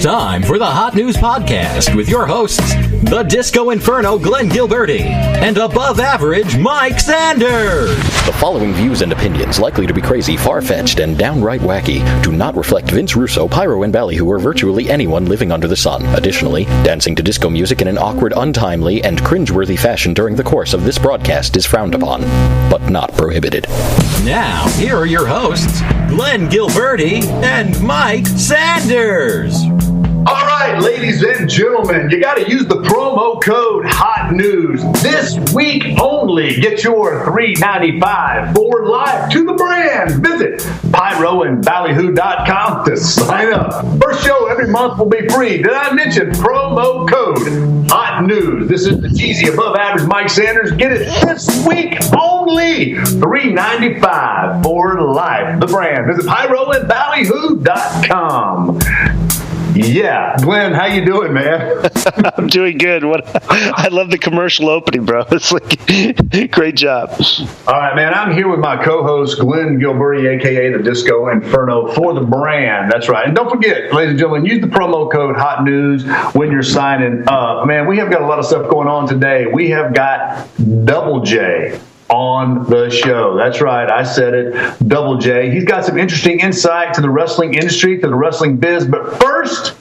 time for the Hot News Podcast with your hosts, the Disco Inferno Glenn Gilberti and above average Mike Sanders. The following views and opinions, likely to be crazy, far-fetched, and downright wacky, do not reflect Vince Russo, Pyro, and Ballyhoo, or virtually anyone living under the sun. Additionally, dancing to disco music in an awkward, untimely, and cringeworthy fashion during the course of this broadcast is frowned upon, but not prohibited. Now, here are your hosts, Glenn Gilberti and Mike Sanders. All right, ladies and gentlemen, you got to use the promo code Hot News this week only. Get your $3.95 for life to the brand. Visit pyroandballyhoo.com to sign up. First show every month will be free. Did I mention promo code Hot News? This is the cheesy above average Mike Sanders. Get it this week only. $3.95 for life. The brand. Visit pyroandballyhoo.com. Yeah, Glenn, how you doing, man? I'm doing good. I love the commercial opening, bro. It's like great job. All right, man. I'm here with my co-host Glenn Gilberti, aka the Disco Inferno, for the brand. That's right. And don't forget, ladies and gentlemen, use the promo code Hot News when you're signing up. Man, we have got a lot of stuff going on today. We have got Double J on the show. That's right. I said it. Double J. He's got some interesting insight to the wrestling industry, to the wrestling biz. But first,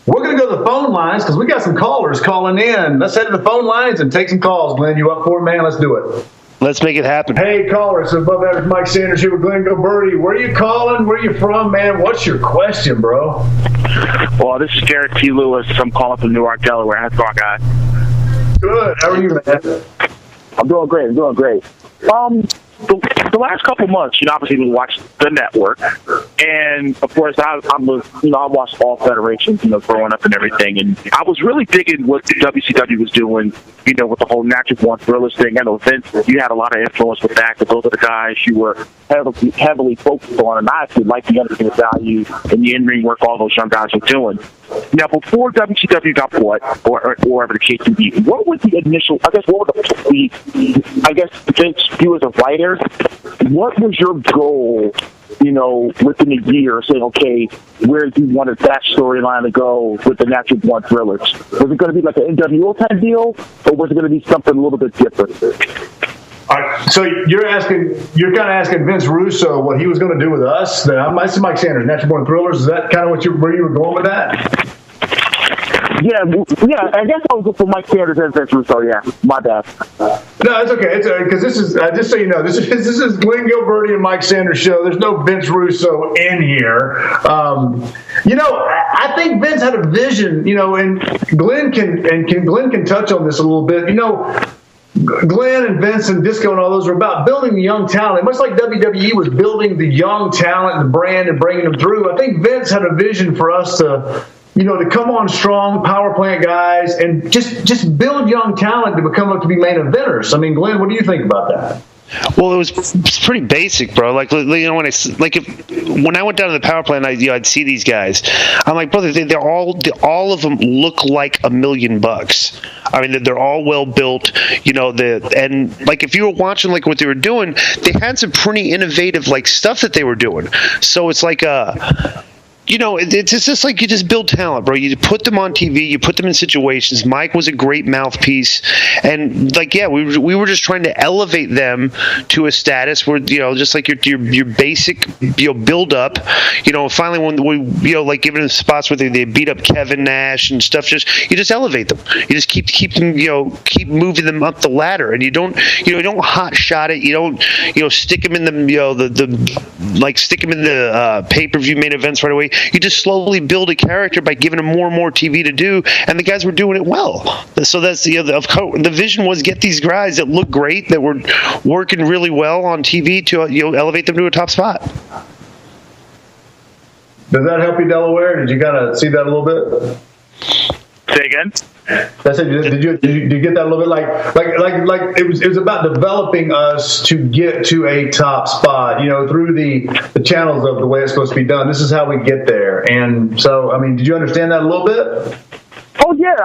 we're going to go to the phone lines because we got some callers calling in. Let's head to the phone lines and take some calls. Glenn, you up for it, man? Let's do it. Let's make it happen. Hey, caller. It's above average Mike Sanders here with Glenn Gilberti. Where are you calling? Where are you from, man? What's your question, bro? Well, this is Jared T. Lewis. I'm calling from Newark, Delaware. How's it going, guys? Good. How are you, man? I'm doing great. The last couple months, obviously we watched the network, and of course I watched all federations, growing up and everything, and I was really digging what the WCW was doing, with the whole Natural Born Thrillers thing. I know Vince, you had a lot of influence with that, because those are the guys you were heavily focused on, and I actually like the entertainment value and the in-ring work all those young guys were doing. Now, before WCW got bought, or whatever the case may be, what was the initial, Vince, you as a writer, what was your goal, within a year, saying, okay, where do you wanted that storyline to go with the Natural Born Thrillers? Was it going to be like an NWO type deal, or was it going to be something a little bit different? All right, so you're kind of asking Vince Russo what he was going to do with us. This is Mike Sanders, Natural Born Thrillers. Is that kind of where you were going with that? Yeah. I guess I was going for Mike Sanders and Vince Russo. Yeah, my bad. No, it's okay. It's because this is just so you know, this is Glenn Gilberti and Mike Sanders show. There's no Vince Russo in here. I think Vince had a vision. And Glenn can touch on this a little bit. Glenn and Vince and Disco and all those are about building the young talent. Much like WWE was building the young talent, the brand, and bringing them through, I think Vince had a vision for us to come on strong, power plant guys, and just build young talent to become up to be main eventers. I mean, Glenn, what do you think about that? Well, it was pretty basic, bro. When I went down to the power plant, I'd see these guys. I'm like, brother, they're all of them look like $1 million. I mean, they're all well built, and if you were watching what they were doing, they had some pretty innovative stuff that they were doing. So it's it's just like you just build talent, bro. You put them on TV, you put them in situations. Mike was a great mouthpiece, and we were just trying to elevate them to a status where just like your basic build up. Finally when we giving them spots where they beat up Kevin Nash and stuff, you just elevate them. You just keep them keep moving them up the ladder, and you don't hot shot it. You don't stick them in stick them in the pay-per-view main events right away. You just slowly build a character by giving them more and more TV to do, and the guys were doing it well. So that's the vision was get these guys that look great, that were working really well on TV to elevate them to a top spot. Does that help you, Delaware? Did you kind of see that a little bit? Say again? That's it. Did you get that a little bit? Like it was about developing us to get to a top spot, through the channels of the way it's supposed to be done. This is how we get there. And so, I mean, did you understand that a little bit? Oh yeah,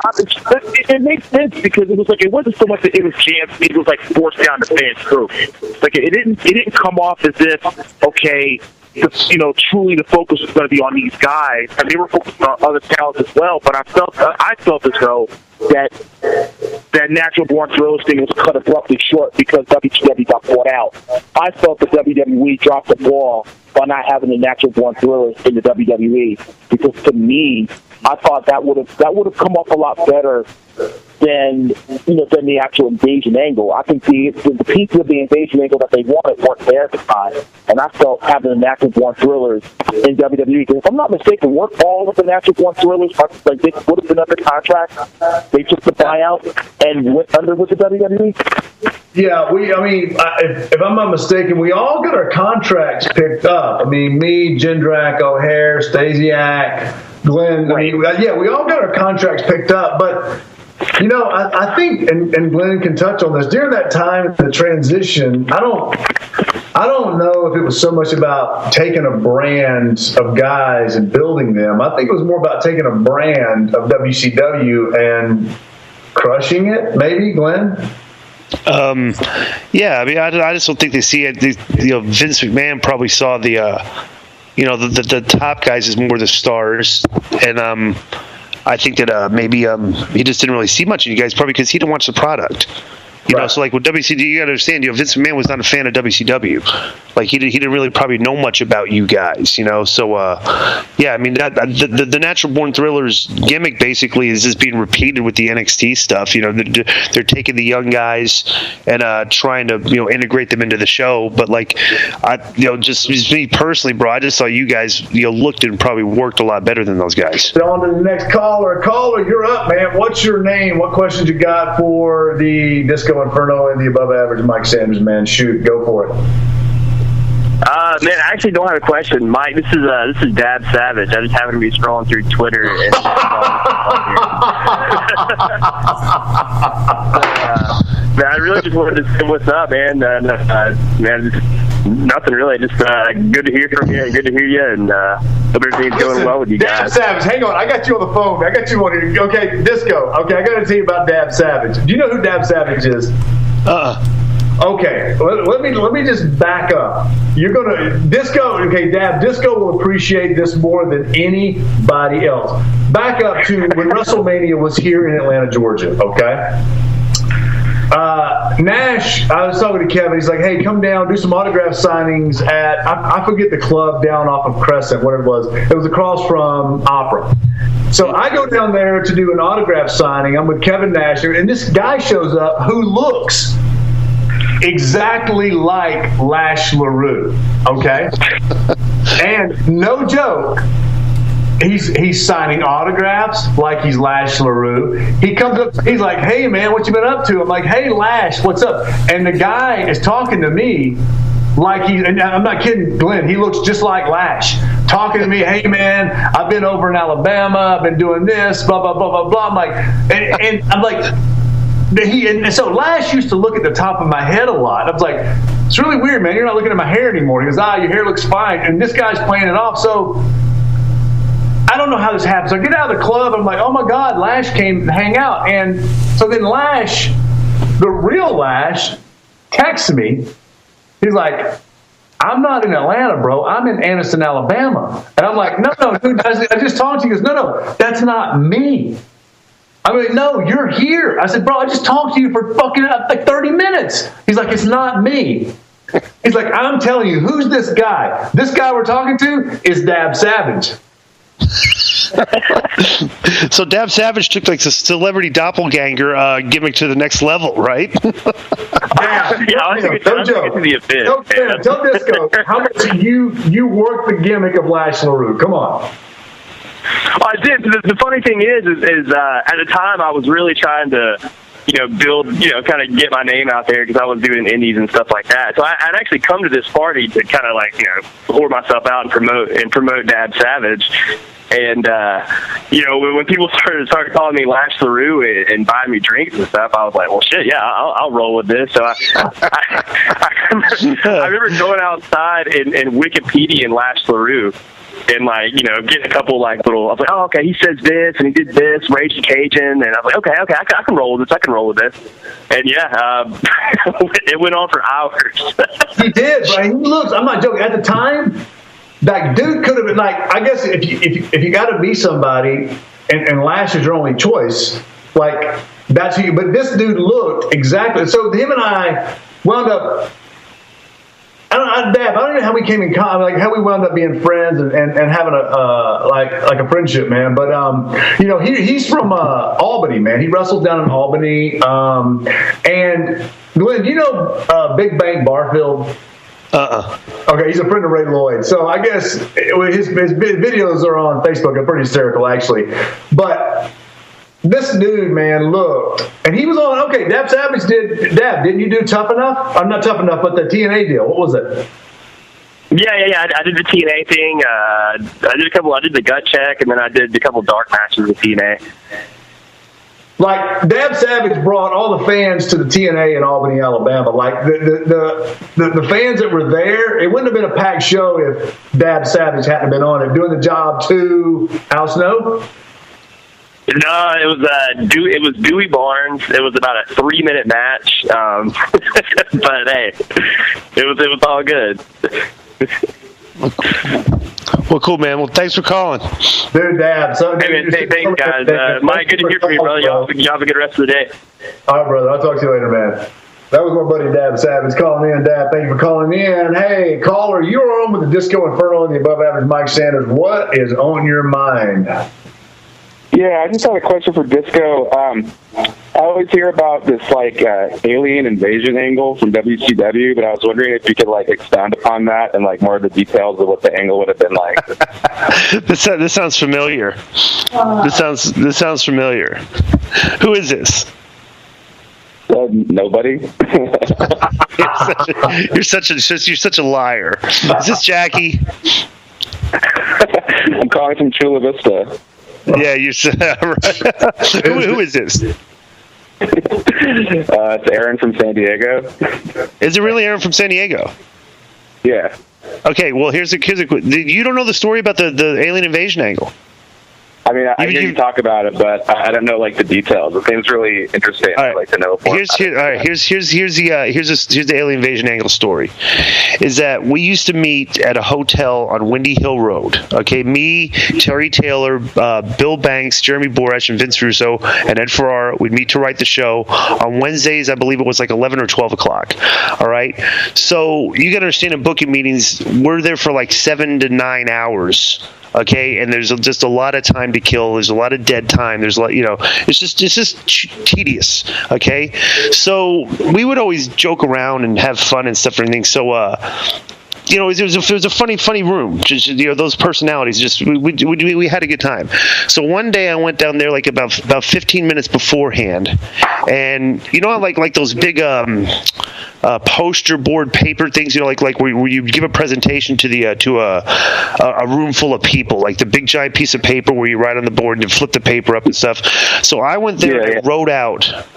it makes sense because it was it wasn't so much that it was jammed, it was forced down the fans through. It didn't come off as if, okay, truly the focus was going to be on these guys, and they were focused on other talents as well. But I felt as though that natural born thrillers thing was cut abruptly short because WCW got bought out. I felt that WWE dropped the ball by not having the natural born thrillers in the WWE, because to me, I thought that would have come off a lot better than the actual invasion angle. I think the pieces of the invasion angle that they wanted weren't there at the time, and I felt having the natural born thrillers in WWE. Because if I'm not mistaken, weren't all of the natural born thrillers like they would have been under contract? They took the buyout and went under with the WWE. Yeah, if I'm not mistaken, we all got our contracts picked up. I mean, me, Jindrak, O'Hare, Stasiak, Glenn. Right. We all got our contracts picked up, but. I think, and Glenn can touch on this, during that time, the transition, I don't know if it was so much about taking a brand of guys and building them. I think it was more about taking a brand of WCW and crushing it, maybe, Glenn? I just don't think they see it. Vince McMahon probably saw the top guys as more the stars, and I think that maybe he just didn't really see much of you guys, probably because he didn't watch the product. So like with WCW, you got to understand, Vince McMahon was not a fan of WCW. Like he didn't really probably know much about you guys, So the Natural Born Thrillers gimmick basically is just being repeated with the NXT stuff. They're taking the young guys and trying to integrate them into the show. But just me personally, bro, I just saw you guys looked and probably worked a lot better than those guys. On to the next caller. Caller, you're up, man. What's your name? What questions you got for the Disco Inferno and the above average Mike Sanders, man? Shoot, go for it. Man, I actually don't have a question, Mike. This is Dab Savage. I just happened to be scrolling through Twitter and man, I really just wanted to say what's up, man. Man, nothing really. Just good to hear from you. Good to hear you, and hope everything's going well with you guys. Dab Savage, hang on. I got you on the phone, man. I got you on here. Okay, Disco. Okay, I got to tell you about Dab Savage. Do you know who Dab Savage is? Okay, let me just back up. You're gonna Disco. Okay, Dab. Disco will appreciate this more than anybody else. Back up to when WrestleMania was here in Atlanta, Georgia. Okay. Nash, I was talking to Kevin. He's like, "Hey, come down, do some autograph signings at I forget the club down off of Crescent, whatever it was. It was across from Opera." So I go down there to do an autograph signing. I'm with Kevin Nash, and this guy shows up who looks exactly like Lash LaRue, okay? And no joke, he's signing autographs like he's Lash LaRue. He comes up, he's like, "Hey man, what you been up to?" I'm like, "Hey Lash, what's up?" And the guy is talking to me like and I'm not kidding, Glenn, he looks just like Lash. Talking to me, "Hey man, I've been over in Alabama, I've been doing this, blah, blah, blah, blah, blah." I'm like, and I'm like, and so Lash used to look at the top of my head a lot. I was like, "It's really weird, man. You're not looking at my hair anymore." He goes, "Your hair looks fine." And this guy's playing it off. So I don't know how this happens. I get out of the club. I'm like, "Oh my God, Lash came to hang out." And so then Lash, the real Lash, texts me. He's like, "I'm not in Atlanta, bro. I'm in Anniston, Alabama." And I'm like, no, dude, I just talked to you." He goes, no, that's not me. I mean, "No, you're here." I said, "Bro, I just talked to you for fucking like 30 minutes. He's like, "It's not me." He's like, "I'm telling you, who's this guy? This guy we're talking to is Dab Savage." So Dab Savage took like the celebrity doppelganger gimmick to the next level, right? I was thinking to the abyss. Tell Disco, how much you work the gimmick of Lash LaRue? Come on. Well, I did. The funny thing is at the time I was really trying to, build, kind of get my name out there because I was doing indies and stuff like that. So I'd actually come to this party to kind of like, pour myself out and promote Dab Savage. And, when people started calling me Lash LaRue and buying me drinks and stuff, I was like, "Well, shit, yeah, I'll roll with this." So I remember going outside and Wikipedia and Lash LaRue and getting a couple little. I was like, "Oh, okay, he says this and he did this, Rage Cajun," and I was like, "Okay, I can roll with this. I can roll with this." And yeah, it went on for hours. He did, right? He looks. I'm not joking. At the time, Like, dude could have been like, I guess if you got to be somebody and Lash is your only choice, like that's who you. But this dude looked exactly. So him and I wound up. I don't know how we came in contact, like how we wound up being friends and having a like a friendship, man. But you know, he's from Albany, man. He wrestled down in Albany. And Glenn, you know Big Bang Barfield? Okay, he's a friend of Ray Lloyd. So I guess his videos are on Facebook. They're pretty hysterical, actually. But this dude, man, looked, and he was on. Okay, Dab Savage did. Dab, didn't you do Tough Enough? I'm not Tough Enough, but the TNA deal. What was it? Yeah. I did the TNA thing. I did a couple. I did the gut check, and then I did a couple dark matches with TNA. Like, Dab Savage brought all the fans to the TNA in Albany, Alabama. Like, the fans that were there, it wouldn't have been a packed show if Dab Savage hadn't been on it, doing the job to Al Snow. No, it was Dewey Barnes. It was about a 3-minute match, but hey, it was all good. Well, cool, man. Well, thanks for calling. Dude, Dab. So, hey, man, thanks, guys. Mike, good to hear from you, brother. Y'all have a good rest of the day. All right, brother. I'll talk to you later, man. That was my buddy Dab Savage calling in. Dab, thank you for calling in. Hey, caller, you're on with the Disco Inferno and the above average Mike Sanders. What is on your mind? Yeah, I just had a question for Disco. I always hear about this alien invasion angle from WCW, but I was wondering if you could expound upon that and more of the details of what the angle would have been like. This sounds familiar. This sounds familiar. Who is this? Nobody. You're such a liar. Is this Jackie? I'm calling from Chula Vista. Yeah, you said right. Who is this? It's Aaron from San Diego. Is it really Aaron from San Diego? Yeah. Okay, well, here's a you don't know the story about the alien invasion angle? I mean, I hear you talk about it, but I don't know the details. It seems really interesting. I'd like to know more. Here's the alien invasion angle story. Is that we used to meet at a hotel on Windy Hill Road. Okay, me, Terry Taylor, Bill Banks, Jeremy Borash, and Vince Russo, and Ed Ferrara. We'd meet to write the show on Wednesdays. I believe it was 11 or 12 o'clock. All right, so you got to understand, in booking meetings, we're there for 7 to 9 hours. Okay, and there's just a lot of time to kill. There's a lot of dead time. There's a lot, it's just tedious. Okay, so we would always joke around and have fun and stuff and everything. So, it was a funny room. Just those personalities. Just we had a good time. So one day I went down there about 15 minutes beforehand, and how like those big poster board paper things. Where you give a presentation to a room full of people, like the big giant piece of paper where you write on the board and you flip the paper up and stuff. So I went there and I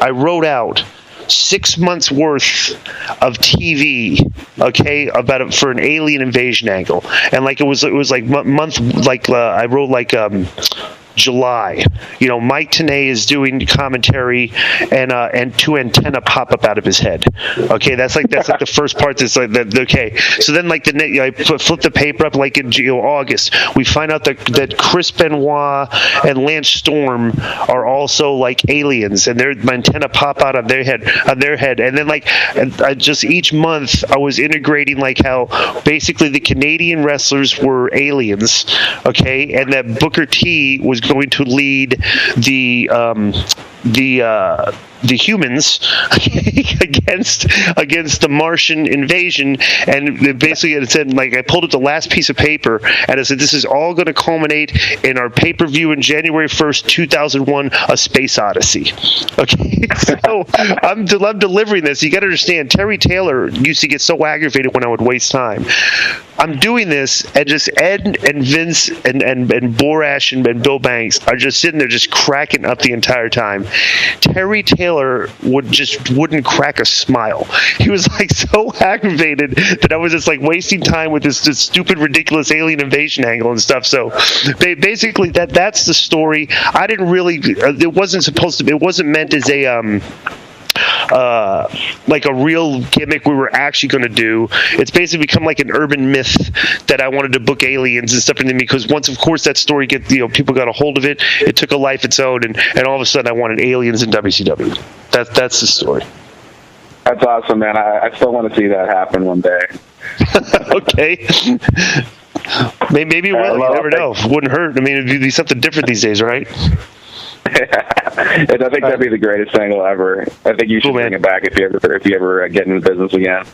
wrote out 6 months worth of TV, okay, for an alien invasion angle, and it was month I wrote July. Mike Tenay is doing commentary, and two antenna pop up out of his head. Okay, that's the first part. That's that. Okay, so then I flip the paper up in August. We find out that Chris Benoit and Lance Storm are also aliens, and my antenna pop out on their head. And then and just each month I was integrating how basically the Canadian wrestlers were aliens. Okay, and that Booker T was going to lead the humans against the Martian invasion, and basically it said I pulled up the last piece of paper and I said this is all going to culminate in our pay-per-view in January 1st, 2001, A Space Odyssey. Okay, so I'm delivering this. You got to understand, Terry Taylor used to get so aggravated when I would waste time. I'm doing this, and just Ed and Vince and Borash and Bill Banks are just sitting there just cracking up the entire time. Terry Taylor wouldn't crack a smile. He was so aggravated that I was just wasting time with this stupid, ridiculous alien invasion angle and stuff. So basically that's the story. I didn't really. It wasn't meant as like a real gimmick we were actually going to do. It's basically become like an urban myth that I wanted to book aliens and stuff in them, because once, of course, that story people got a hold of it, it took a life its own, and all of a sudden I wanted aliens in WCW. That's the story. That's awesome, man. I still want to see that happen one day. Okay. Maybe it will. You never know. It wouldn't hurt. I mean, it'd be something different these days, right? I think that'd be the greatest angle ever. I think you should bring it back if you ever get into business again.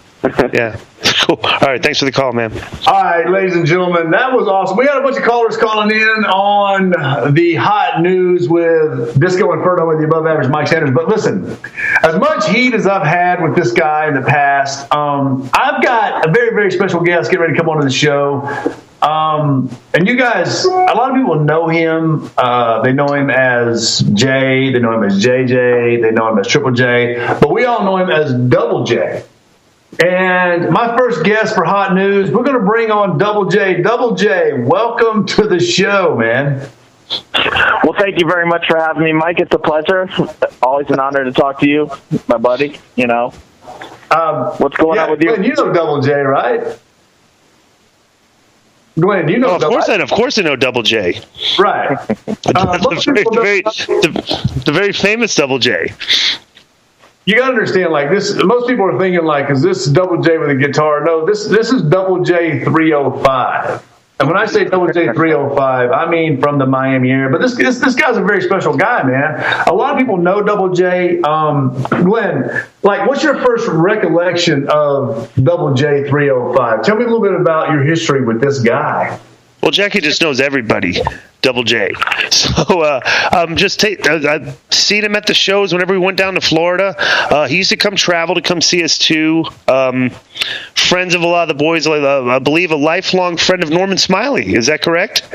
Yeah. Cool. All right. Thanks for the call, man. All right, ladies and gentlemen, that was awesome. We got a bunch of callers calling in on the hot news with Disco Inferno and the above average Mike Sanders. But listen, as much heat as I've had with this guy in the past, I've got a very, very special guest getting ready to come on to the show. And you guys, a lot of people know him. They know him as J, they know him as JJ, they know him as Triple J, but we all know him as Double J. And my first guest for Hot News, we're going to bring on Double J. Double J, welcome to the show, man. Well, thank you very much for having me, Mike. It's a pleasure. Always an honor to talk to you, my buddy. You know, what's going on with you? You know Double J, right? Glenn, you know. Of course, I know Double J. Right. The very famous Double J. You gotta understand, like this. Most people are thinking, like, is this Double J with a guitar? No, this is Double J 305. And when I say Double J 305, I mean from the Miami area. But this guy's a very special guy, man. A lot of people know Double J. Glenn, like, what's your first recollection of Double J 305? Tell me a little bit about your history with this guy. Well, Jackie just knows everybody, Double J. So I've seen him at the shows whenever we went down to Florida. He used to come see us too. Friends of a lot of the boys, I believe a lifelong friend of Norman Smiley. Is that correct?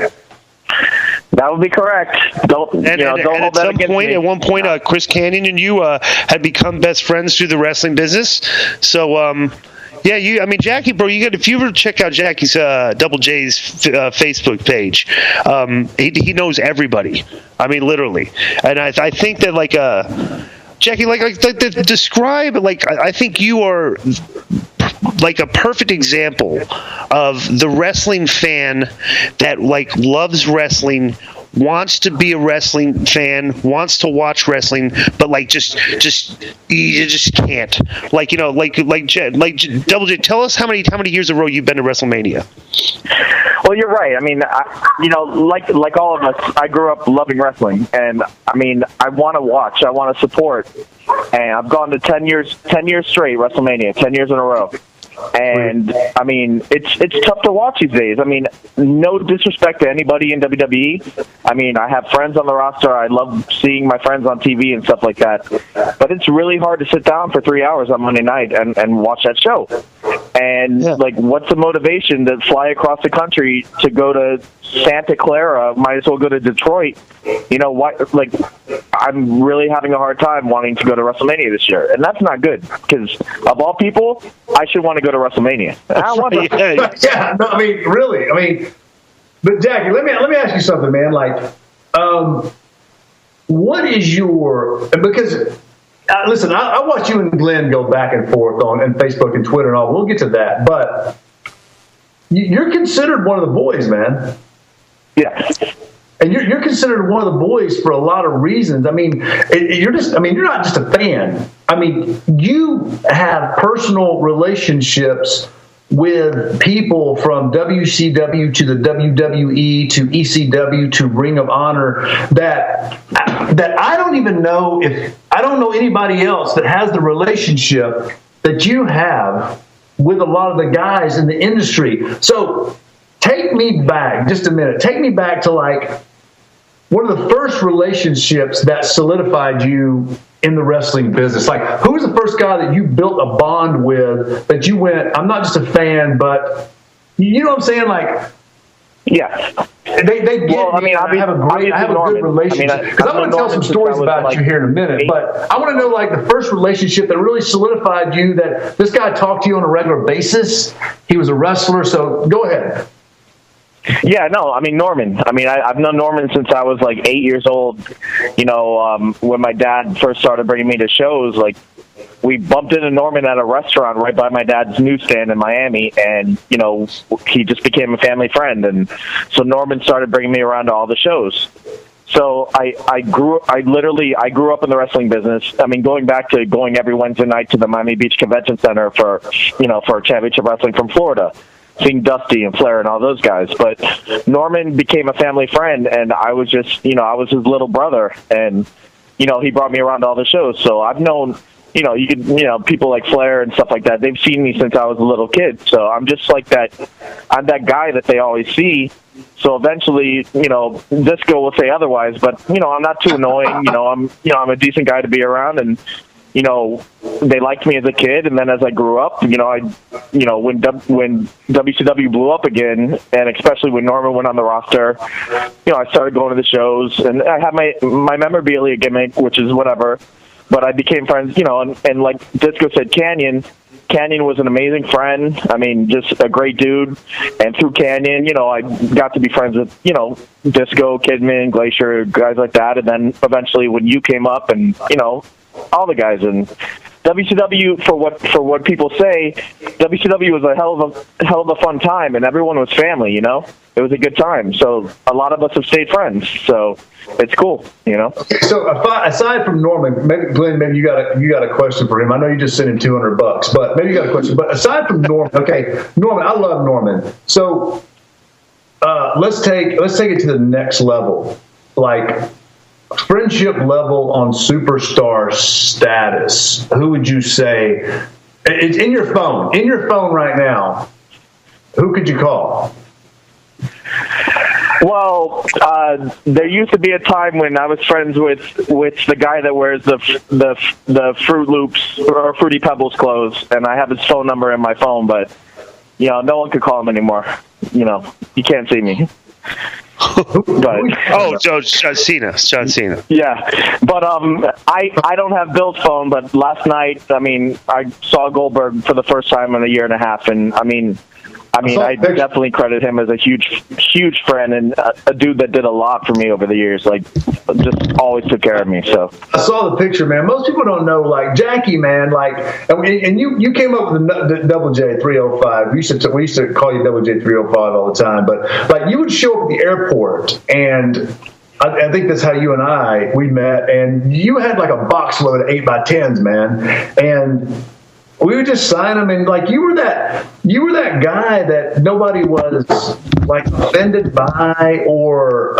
That would be correct. At one point, Chris Canyon and you had become best friends through the wrestling business. So, yeah, Jackie, bro, if you ever check out Jackie's Double J's Facebook page, he knows everybody. I mean, literally. And I think that, Jackie, describe, I think you are like a perfect example of the wrestling fan that loves wrestling, wants to be a wrestling fan, wants to watch wrestling, but you just can't. Double J, tell us how many years in a row you've been to WrestleMania. Well, you're right. I mean, like all of us, I grew up loving wrestling, and I want to watch, I want to support, and I've gone to 10 years straight WrestleMania, 10 years in a row. And it's tough to watch these days. No disrespect to anybody in WWE. I have friends on the roster. I love seeing my friends on TV and stuff like that. But it's really hard to sit down for 3 hours on Monday night and watch that show. And what's the motivation to fly across the country to go to Santa Clara? Might as well go to Detroit. You know what? I'm really having a hard time wanting to go to WrestleMania this year, and that's not good because of all people, I should want to go to WrestleMania. I don't want to. Yeah, no, really. But Jackie, let me ask you something, man. What is your, because listen, I watch you and Glenn go back and forth on Facebook and Twitter and all. We'll get to that, but you're considered one of the boys, man. Yeah. And you're considered one of the boys for a lot of reasons. You're not just a fan. You have personal relationships with people from WCW to the WWE to ECW to Ring of Honor that I don't even know I don't know anybody else that has the relationship that you have with a lot of the guys in the industry. So take me back just a minute. Take me back to one of the first relationships that solidified you in the wrestling business. Who was the first guy that you built a bond with that you went, I'm not just a fan, but you know what I'm saying? Yeah. They get me. I have a good relationship. Because I'm going to tell some stories about you here in a minute. But I want to know, the first relationship that really solidified you, that this guy talked to you on a regular basis. He was a wrestler. So go ahead. Yeah, no, Norman. I've known Norman since I was 8 years old. When my dad first started bringing me to shows, we bumped into Norman at a restaurant right by my dad's newsstand in Miami, and he just became a family friend, and so Norman started bringing me around to all the shows. So I grew up in the wrestling business. I mean, going back to going every Wednesday night to the Miami Beach Convention Center for championship wrestling from Florida, seeing Dusty and Flair and all those guys. But Norman became a family friend, and I was just, I was his little brother, and he brought me around to all the shows. So I've known, people like Flair and stuff like that. They've seen me since I was a little kid. So I'm just like that. I'm that guy that they always see. So eventually, Disco will say otherwise, but I'm not too annoying. I'm a decent guy to be around, and they liked me as a kid. And then as I grew up, when WCW blew up again, and especially when Norman went on the roster, I started going to the shows, and I had my memorabilia gimmick, which is whatever. But I became friends, and like Disco said, Canyon was an amazing friend. I mean, just a great dude. And through Canyon, I got to be friends with, Disco, Kidman, Glacier, guys like that. And then eventually when you came up and, all the guys. And WCW, for what people say, WCW was a hell of a fun time, and everyone was family, It was a good time. So a lot of us have stayed friends. So it's cool, Okay, so aside from Norman, maybe Glenn, maybe you got a question for him. I know you just sent him $200, but maybe you got a question. But aside from Norman, okay, Norman, I love Norman. So let's take it to the next level, like friendship level on superstar status. Who would you say? It's in your phone. In your phone right now. Who could you call? Well, there used to be a time when I was friends with the guy that wears the Fruit Loops or Fruity Pebbles clothes, and I have his phone number in my phone, but no one could call him anymore. You can't see me. But John Cena. Yeah, but I don't have Bill's phone. But last night, I saw Goldberg for the first time in a year and a half, and I definitely credit him as a huge friend and a dude that did a lot for me over the years. Like, just always took care of me. So I saw the picture, man. Most people don't know, like Jackie, man. Like, and you came up with the Double J 305. We used to call you Double J 305 all the time. But like, you would show up at the airport, and I think that's how you and we met. And you had like a box load of 8x10s, man, and we would just sign them, and like you were that guy that nobody was like offended by, or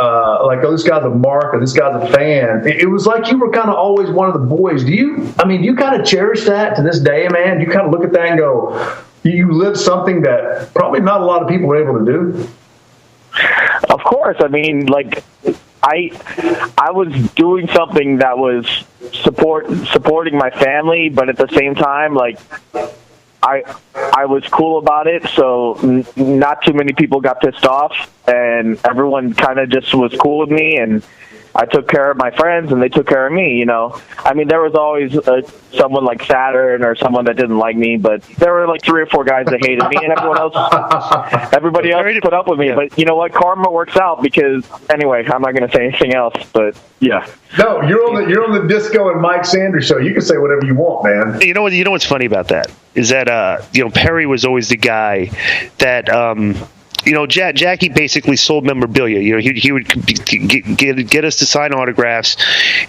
like, oh, this guy's a mark or this guy's a fan. It was like you were kind of always one of the boys. Do you kind of cherish that to this day, man? Do you kind of look at that and go, you lived something that probably not a lot of people were able to do? Of course. I mean, like, I was doing something that was supporting my family, but at the same time, like, I was cool about it, so not too many people got pissed off, and everyone kind of just was cool with me, and I took care of my friends, and they took care of me, I mean, there was always someone like Saturn or someone that didn't like me, but there were like 3 or 4 guys that hated me, and everybody else put up with me. But you know what? Karma works out, because anyway, I'm not going to say anything else, but yeah. No, you're on the Disco and Mike Sanders show. You can say whatever you want, man. You know what's funny about that is that Perry was always the guy that Jackie basically sold memorabilia. He would get us to sign autographs,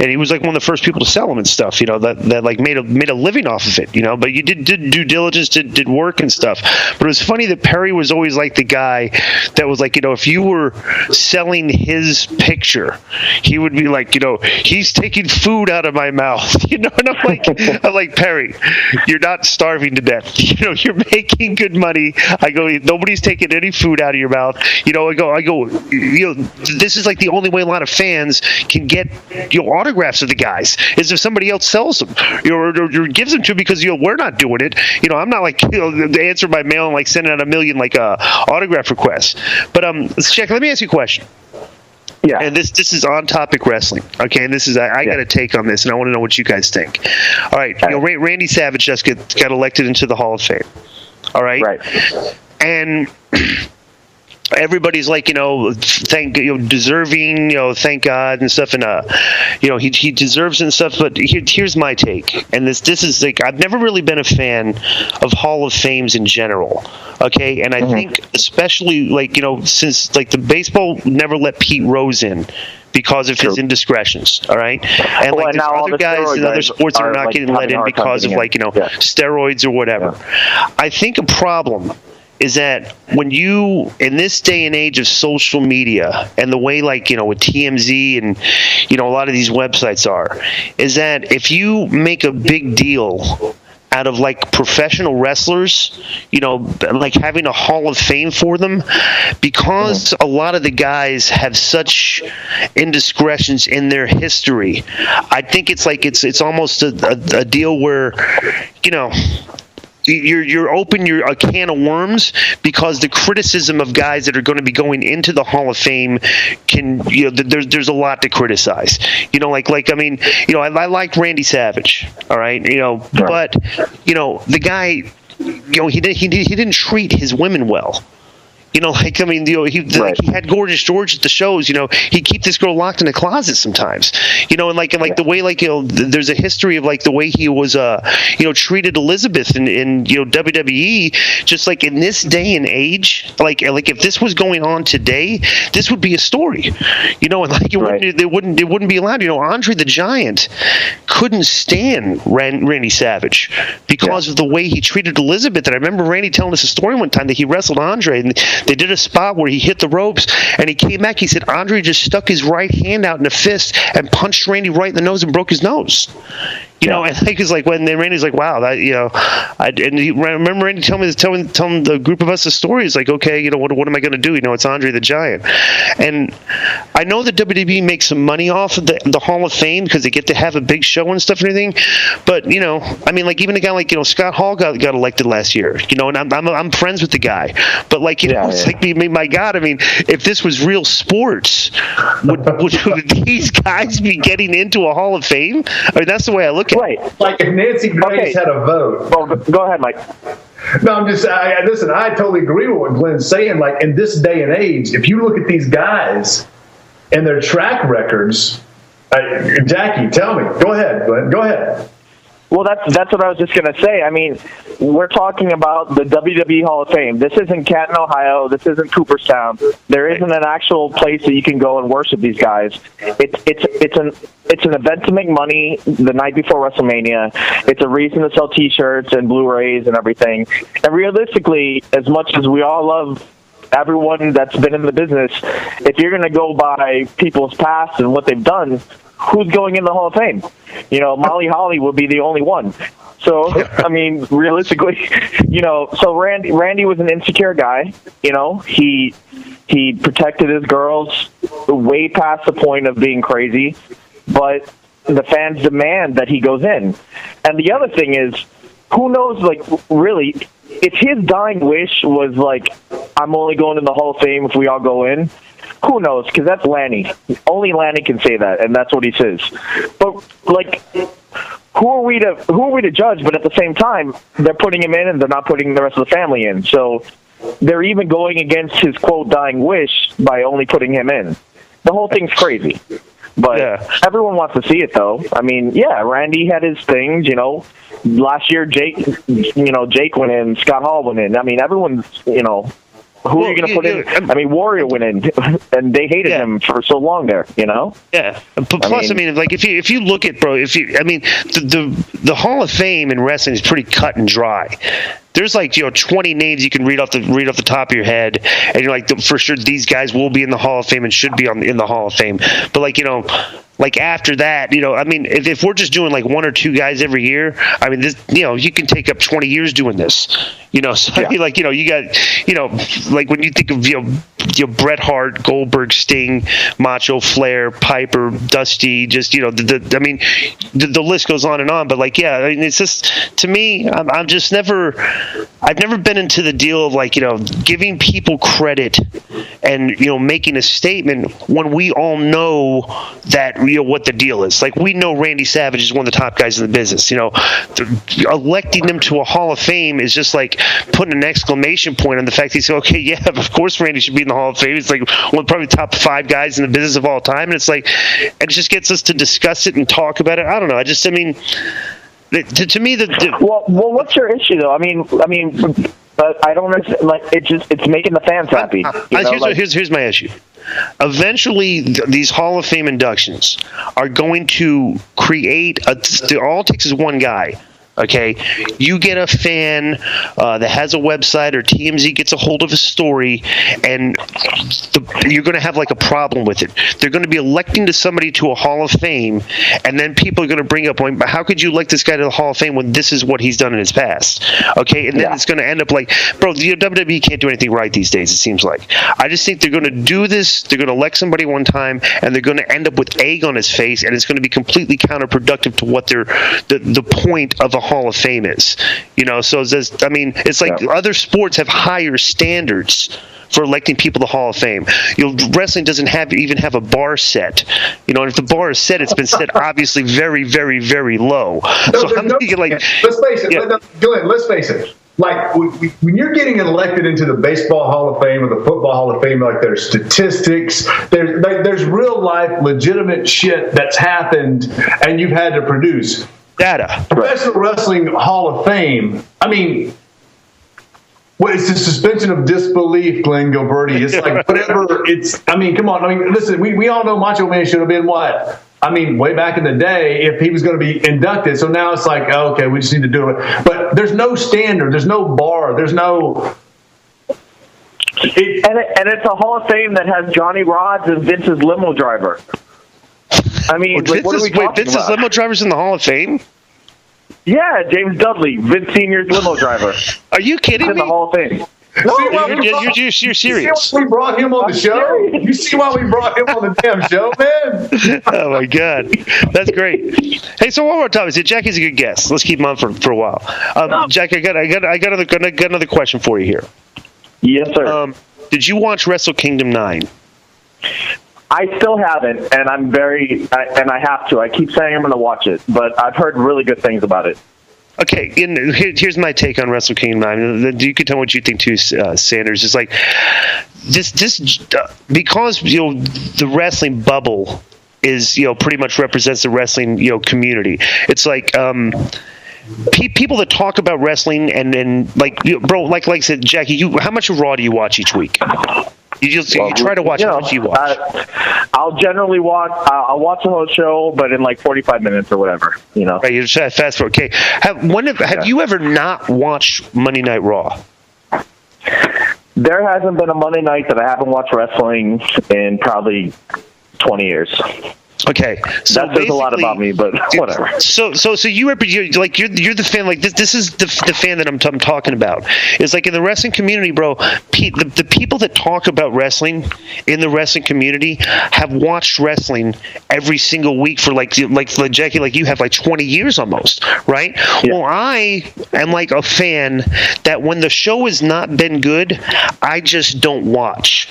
and he was like one of the first people to sell them and stuff. That like made a living off of it. But you did due diligence, did work and stuff. But it was funny that Perry was always like the guy that was like, if you were selling his picture, he would be like, he's taking food out of my mouth. And I'm like, Perry, you're not starving to death. You're making good money. I go, nobody's taking any food out of your mouth. I go, this is like the only way a lot of fans can get autographs of the guys is if somebody else sells them or gives them to, because we're not doing it. I'm not like answer by mail and like sending out a million like autograph requests. But Jack, let me ask you a question. Yeah. And this is on topic wrestling. Okay, and this is I got a take on this, and I want to know what you guys think. All right, Randy Savage just got elected into the Hall of Fame. All right. Right. And everybody's like, deserving, thank God and stuff, and he deserves it and stuff. But here's my take, and this is like, I've never really been a fan of Hall of Fames in general. Okay, and I think especially since the baseball never let Pete Rose in because of his indiscretions, all right? And and there's other guys in other sports are not getting let in because of steroids or whatever. Yeah. I think a problem is that when you, in this day and age of social media and the way with TMZ and a lot of these websites are, is that if you make a big deal out of professional wrestlers, having a Hall of Fame for them, because a lot of the guys have such indiscretions in their history. I think it's almost a deal where you're open a can of worms, because the criticism of guys that are going to be going into the Hall of Fame there's a lot to criticize. I liked Randy Savage, all right, but the guy, he didn't treat his women well. He had Gorgeous George at the shows. He'd keep this girl locked in a closet sometimes. The way there's a history of the way he was treated Elizabeth in WWE. Just in this day and age, if this was going on today, this would be a story. It wouldn't be allowed. Andre the Giant couldn't stand Randy Savage because of the way he treated Elizabeth. And I remember Randy telling us a story one time that he wrestled Andre, and they did a spot where he hit the ropes, and he came back. He said Andre just stuck his right hand out in a fist and punched Randy right in the nose and broke his nose. And I think it's when Randy's wow, that and he remember Randy telling the group of us the story. He's okay, what am I going to do? It's Andre the Giant, and I know that WWE makes some money off of the Hall of Fame because they get to have a big show and stuff and everything. But even a guy like Scott Hall got elected last year. And I'm friends with the guy, but my God, if this was real sports, would these guys be getting into a Hall of Fame? That's the way I look at it. Right. If Nancy Grace had a vote. Well, go ahead, Mike. No, I'm just, listen, I totally agree with what Glenn's saying. In this day and age, if you look at these guys and their track records, Jackie, tell me. Go ahead, Glenn. Go ahead. Well, that's what I was just going to say. We're talking about the WWE Hall of Fame. This isn't Canton, Ohio. This isn't Cooperstown. There isn't an actual place that you can go and worship these guys. It's an event to make money the night before WrestleMania. It's a reason to sell T-shirts and Blu-rays and everything. And realistically, as much as we all love everyone that's been in the business, if you're going to go by people's past and what they've done, who's going in the Hall of Fame? Molly Holly would be the only one. So, realistically, so Randy was an insecure guy. He protected his girls way past the point of being crazy, but the fans demand that he goes in. And the other thing is, who knows, really, if his dying wish was I'm only going in the Hall of Fame if we all go in, who knows? Because that's Lanny. Only Lanny can say that, and that's what he says. But who are we to judge? But at the same time, they're putting him in, and they're not putting the rest of the family in. So they're even going against his quote dying wish by only putting him in. The whole thing's crazy. But everyone wants to see it, though. Randy had his things. Last year Jake went in, Scott Hall went in. Everyone's who are you going to put in? Warrior went in, and they hated him for so long there, Yeah. Plus, if you look at, the Hall of Fame in wrestling is pretty cut and dry. There's 20 names you can read off the top of your head, and you're for sure these guys will be in the Hall of Fame and should be in the Hall of Fame. But after that, if we're just doing one or two guys every year, this, you can take up 20 years doing this, you got, when you think of, Bret Hart, Goldberg, Sting, Macho, Flair, Piper, Dusty, just, the list goes on and on. But it's just, to me, I've never been into the deal of giving people credit and, making a statement when we all know that, what the deal is. Like, we know Randy Savage is one of the top guys in the business. Electing him to a Hall of Fame is just like putting an exclamation point on the fact he's okay. Yeah, of course Randy should be in the Hall of Fame. It's like one of probably the top 5 guys in the business of all time, and it's like, it just gets us to discuss it and talk about it. I don't know. To me, well, what's your issue though? I mean, I don't understand. Like, it's making the fans happy. Here's my issue. Eventually, these Hall of Fame inductions are going to create all it takes is one guy. Okay, you get a fan that has a website, or TMZ gets a hold of a story, and you're going to have like a problem with it. They're going to be electing to somebody to a Hall of Fame, and then people are going to bring up, well, how could you elect this guy to the Hall of Fame when this is what he's done in his past? Okay, and then it's going to end up like, bro, WWE can't do anything right these days, it seems like. I just think they're going to do this, they're going to elect somebody one time, and they're going to end up with egg on his face, and it's going to be completely counterproductive to what the point of a Hall of Fame is. So it's like other sports have higher standards for electing people to Hall of Fame. Wrestling doesn't even have a bar set. And if the bar is set, it's been set obviously very, very, very low. Let's face it. Glenn, let's face it. Like, when you're getting elected into the Baseball Hall of Fame or the Football Hall of Fame, like, there's statistics, there's real life, legitimate shit that's happened, and you've had to produce data. Professional Wrestling Hall of Fame. I mean, it's the suspension of disbelief, Glenn Gilberti. It's like whatever. Come on. I mean, listen. We all know Macho Man should have been what? I mean, way back in the day, if he was going to be inducted. So now it's like, okay, we just need to do it. But there's no standard. There's no bar. There's no. And it's a Hall of Fame that has Johnny Rods and Vince's limo driver. I mean, Vince's limo driver's in the Hall of Fame? Yeah, James Dudley, Vince Sr.'s limo driver. Are you kidding me? In the Hall of Fame. You're serious. We brought him on the show. You see why we brought him on the damn show, man? Oh my God, that's great. Hey, so one more time, Jackie's a good guest. Let's keep him on for a while. Jackie, I got another question for you here. Yes, sir. Did you watch Wrestle Kingdom 9? I still haven't, and and I have to. I keep saying I'm going to watch it, but I've heard really good things about it. Okay, here's my take on Wrestle Kingdom 9. You can tell what you think too, Sanders. It's like this because the wrestling bubble is pretty much represents the wrestling community. It's like people that talk about wrestling and like bro, like I said, Jackie, how much of Raw do you watch each week? You try to watch how much you watch. I'll generally watch. I'll watch the whole show, but in like 45 minutes or whatever. Right, you just fast forward. Okay, have you ever not watched Monday Night Raw? There hasn't been a Monday night that I haven't watched wrestling in probably 20 years. Okay, so that says a lot about me, but whatever. So you're the fan. Like this is the fan that I'm talking about. It's like in the wrestling community, bro. The people that talk about wrestling in the wrestling community have watched wrestling every single week for like Jackie, like you have like 20 years almost, right? Yeah. Well, I am like a fan that when the show has not been good, I just don't watch.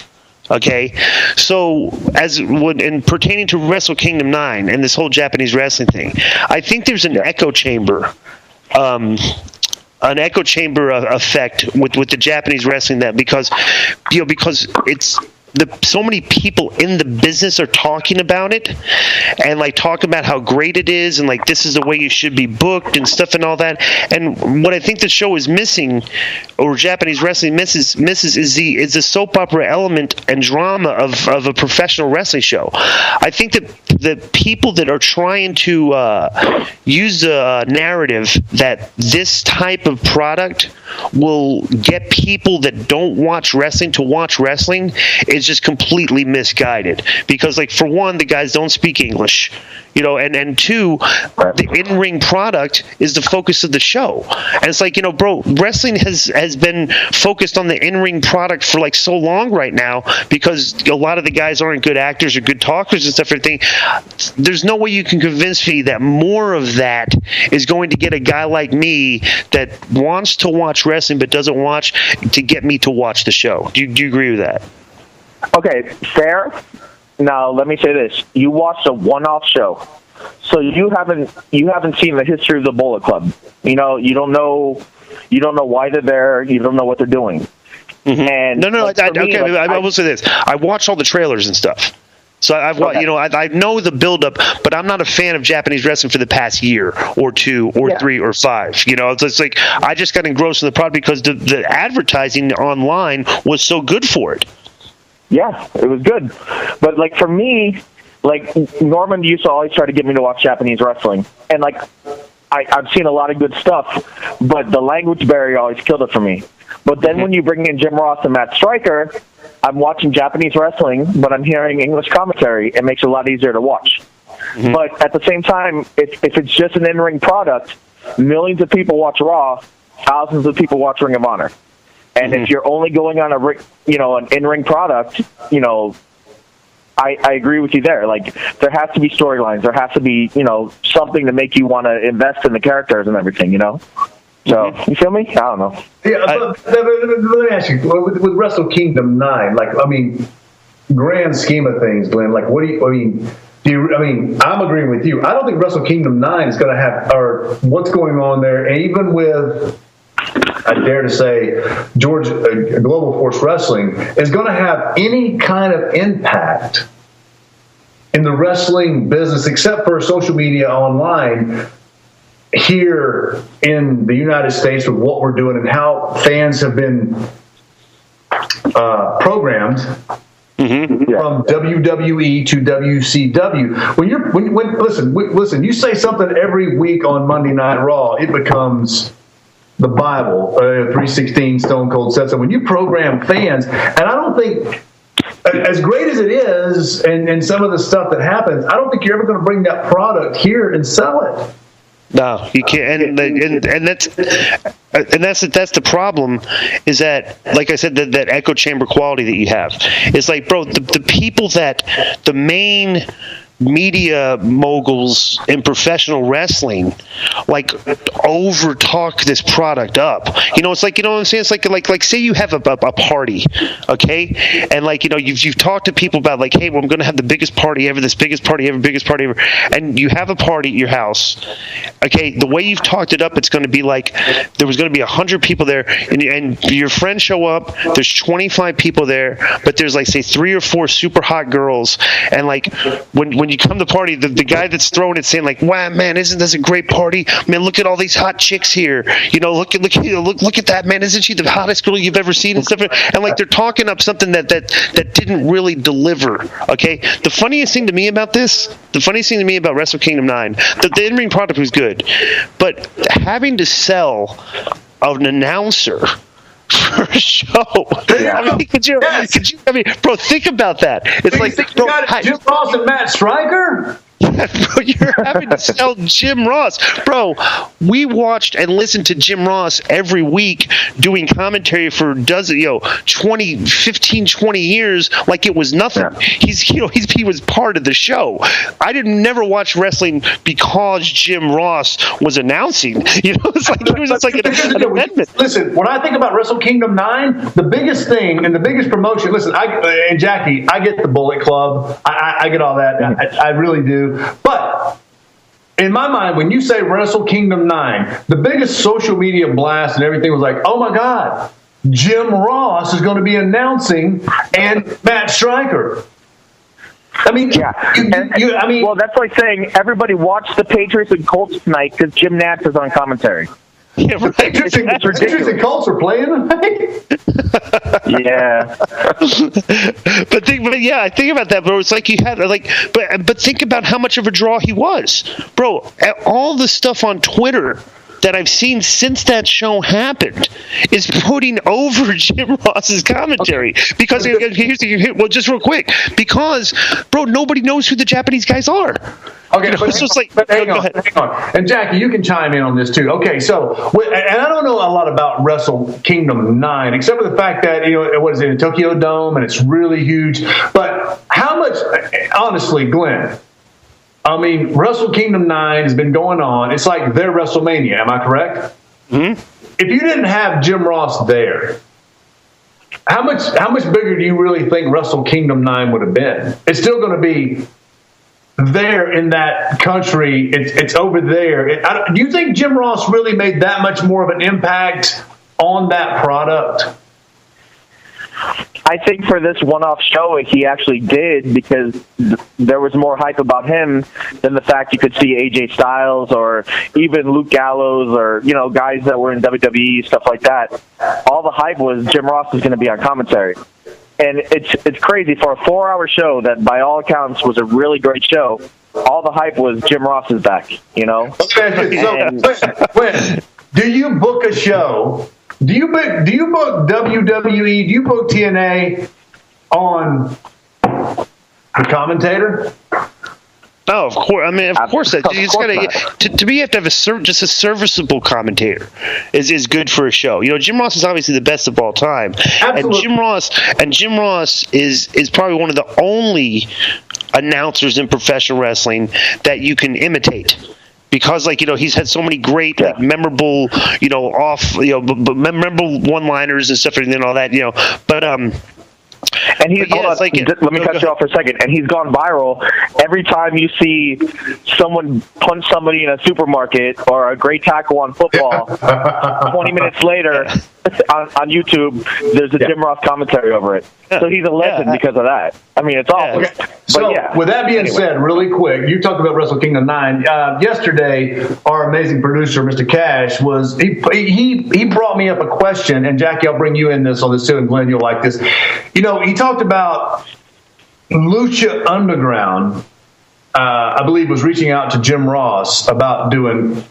Okay, so in pertaining to Wrestle Kingdom 9 and this whole Japanese wrestling thing, I think there's an echo chamber, effect with the Japanese wrestling because it's so many people in the business are talking about it and like talk about how great it is and like this is the way you should be booked and stuff and all that. And what I think the show is missing, or Japanese wrestling misses is the soap opera element and drama of a professional wrestling show. I think that the people that are trying to use the narrative that this type of product will get people that don't watch wrestling to watch wrestling is just completely misguided. Because, like, for one, the guys don't speak English, and two, the in-ring product is the focus of the show. And it's like, bro, wrestling has been focused on the in-ring product for like so long right now because a lot of the guys aren't good actors or good talkers and stuff. Everything. There's no way you can convince me that more of that is going to get a guy like me that wants to watch wrestling but doesn't watch to get me to watch the show. Do you agree with that? Okay, fair. now let me say this: you watched a one-off show, so you haven't seen the history of the Bullet Club. You don't know why they're there. You don't know what they're doing. Mm-hmm. And I will say this: I watched all the trailers and stuff. So I know the buildup, but I'm not a fan of Japanese wrestling for the past year or 2 or 3 or 5. It's like I just got engrossed in the product because the advertising online was so good for it. Yeah, it was good. But like for me, like Norman used to always try to get me to watch Japanese wrestling, and like I've seen a lot of good stuff, but the language barrier always killed it for me. But then when you bring in Jim Ross and Matt Striker, I'm watching Japanese wrestling, but I'm hearing English commentary. It makes it a lot easier to watch. Mm-hmm. But at the same time, if it's just an in-ring product, millions of people watch Raw, thousands of people watch Ring of Honor. And if you're only going on an in-ring product, I agree with you there. Like, there has to be storylines. There has to be, something to make you want to invest in the characters and everything, So, you feel me? I don't know. Yeah, let me ask you, with Wrestle Kingdom 9, grand scheme of things, Glenn, what do you, I'm agreeing with you. I don't think Wrestle Kingdom 9 is going to have, or what's going on there, and even with, I dare to say, Global Force Wrestling is going to have any kind of impact in the wrestling business, except for social media online, here in the United States with what we're doing and how fans have been programmed from WWE to WCW. Listen, you say something every week on Monday Night Raw, it becomes the Bible. 316 Stone Cold said so. When you program fans, and I don't think, as great as it is, and some of the stuff that happens, I don't think you're ever going to bring that product here and sell it. No, you can't, and that's the problem. Is that, like I said, that echo chamber quality that you have? It's like, bro, the people that the main media moguls in professional wrestling over talk this product up. It's like, what I'm saying? It's like say you have a party, okay, and you've talked to people about hey, well, I'm going to have the biggest party ever, and you have a party at your house, okay. The way you've talked it up, it's going to be like there was going to be 100 people there, and your friends show up. There's 25 people there, but there's say 3 or 4 super hot girls, and when you come to the party, the guy that's throwing it saying wow, man, isn't this a great party? Man, look at all these hot chicks here. Look at that, man. Isn't she the hottest girl you've ever seen and stuff? And they're talking up something that didn't really deliver. Okay. The funniest thing to me about Wrestle Kingdom 9, the in-ring product was good, but having to sell an announcer for a show. Yeah. Bro, think about that. It's you got Jim Ross and Matt Striker? Bro, you're having to sell Jim Ross. Bro, we watched and listened to Jim Ross every week doing commentary for 15, 20 years like it was nothing. Yeah. He was part of the show. I never watch wrestling because Jim Ross was announcing. It was just an amendment. Listen, when I think about Wrestle Kingdom 9, the biggest thing and the biggest promotion, listen, and Jackie, I get the Bullet Club. I get all that. I really do. But in my mind, when you say Wrestle Kingdom 9, the biggest social media blast and everything was oh my God, Jim Ross is going to be announcing and Matt Striker. Well, that's like saying everybody watch the Patriots and Colts tonight because Jim Nantz is on commentary. Yeah, right. Patriots and Colts are playing tonight. Yeah. I think about that, bro. It's you had but think about how much of a draw he was, bro. All the stuff on Twitter that I've seen since that show happened is putting over Jim Ross's commentary. Okay. Because just real quick, because bro, nobody knows who the Japanese guys are. Okay, hang on. And Jackie, you can chime in on this too. Okay, so, and I don't know a lot about Wrestle Kingdom 9, except for the fact that, what is it, in Tokyo Dome, and it's really huge. But how much, honestly, Glenn, Wrestle Kingdom 9 has been going on. It's like their WrestleMania, am I correct? Mm-hmm. If you didn't have Jim Ross there, how much bigger do you really think Wrestle Kingdom 9 would have been? It's still going to be there in that country. It's over there. Do you think Jim Ross really made that much more of an impact on that product? I think for this one-off show, he actually did, because there was more hype about him than the fact you could see AJ Styles or even Luke Gallows or, you know, guys that were in WWE, stuff like that. All the hype was Jim Ross was going to be on commentary. And it's crazy for a 4-hour show that, by all accounts, was a really great show. All the hype was Jim Ross is back, you know? Okay, so when do you book a show? Do you book WWE? Do you book TNA on the commentator? No, of course. I mean, of course. You have to have just a serviceable commentator is good for a show. You know, Jim Ross is obviously the best of all time, Absolutely. and Jim Ross is probably one of the only announcers in professional wrestling that you can imitate. Because, like, you know, he's had so many great, like, memorable, you know, memorable one-liners and stuff and all that, you know. But and he's let me cut you off for a second. And he's gone viral every time you see someone punch somebody in a supermarket or a great tackle on football. 20 minutes later, on YouTube, there's a Jim Ross commentary over it. So he's a legend because of that. I mean, it's awesome. Okay. So, with that being said, really quick, you talked about Wrestle Kingdom 9. Yesterday, our amazing producer, Mr. Cash, he brought me up a question, and Jackie, I'll bring you in on this too, and Glenn, you'll like this. You know, he talked about Lucha Underground, I believe, was reaching out to Jim Ross about doing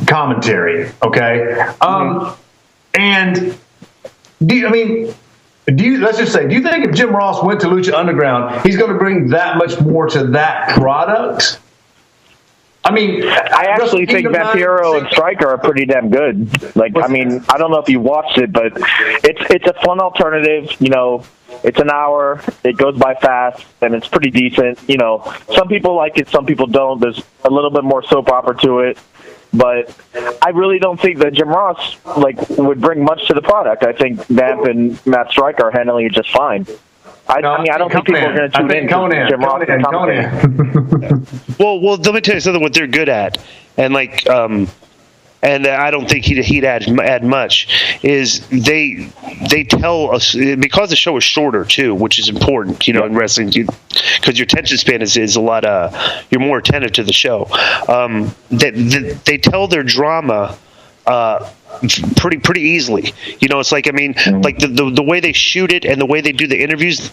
commentary, okay? And let's just say, do you think if Jim Ross went to Lucha Underground, he's going to bring that much more to that product? I mean, I actually think Vampiro and Striker are pretty damn good. Like, I mean, I don't know if you watched it, but it's a fun alternative. You know, it's an hour, it goes by fast, and it's pretty decent. You know, some people like it, some people don't. There's a little bit more soap opera to it. But I really don't think that Jim Ross would bring much to the product. I think Vamp and Matt Striker are handling it just fine. I don't think people are going to tune in to Jim Ross and commentating. Well, let me tell you something. What they're good at, and I don't think he'd add much, is they tell us, because the show is shorter too, which is important, you know, in wrestling, because your attention span is a lot. You're more attentive to the show. They tell their drama pretty easily. You know, it's like, I mean, like the way they shoot it and the way they do the interviews.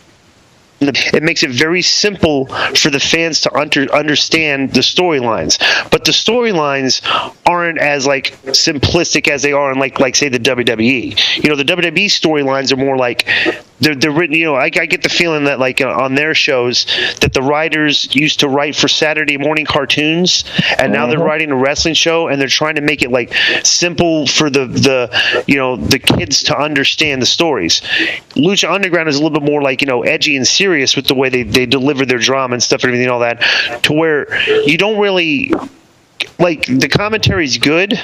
It makes it very simple for the fans to understand the storylines, but the storylines aren't as simplistic as they are in like say the WWE. You know, the WWE storylines are more like they're written. You know, I get the feeling that on their shows that the writers used to write for Saturday morning cartoons, and now they're writing a wrestling show, and they're trying to make it simple for the kids to understand the stories. Lucha Underground is a little bit more edgy and serious with the way they deliver their drama and stuff and everything and all that, to where you don't really the commentary's good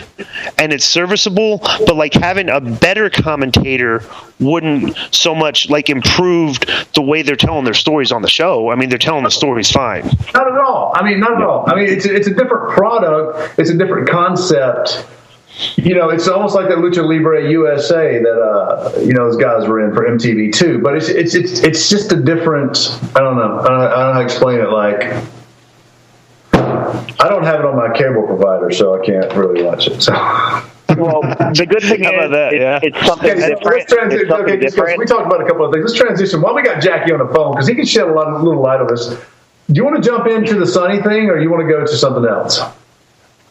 and it's serviceable, but having a better commentator wouldn't so much improve the way they're telling their stories on the show. I mean, they're telling the stories fine. Not at all. I mean, not at all. I mean, it's a different product. It's a different concept. You know, it's almost like that Lucha Libre USA that those guys were in for MTV too. But it's just a different. I don't know. I don't know how to explain it. I don't have it on my cable provider, so I can't really watch it. So. Well, the good thing is it's something different. We talked about a couple of things. Let's transition. While we got Jackie on the phone, because he can shed a little light on this. Do you want to jump into the Sunny thing, or you want to go to something else?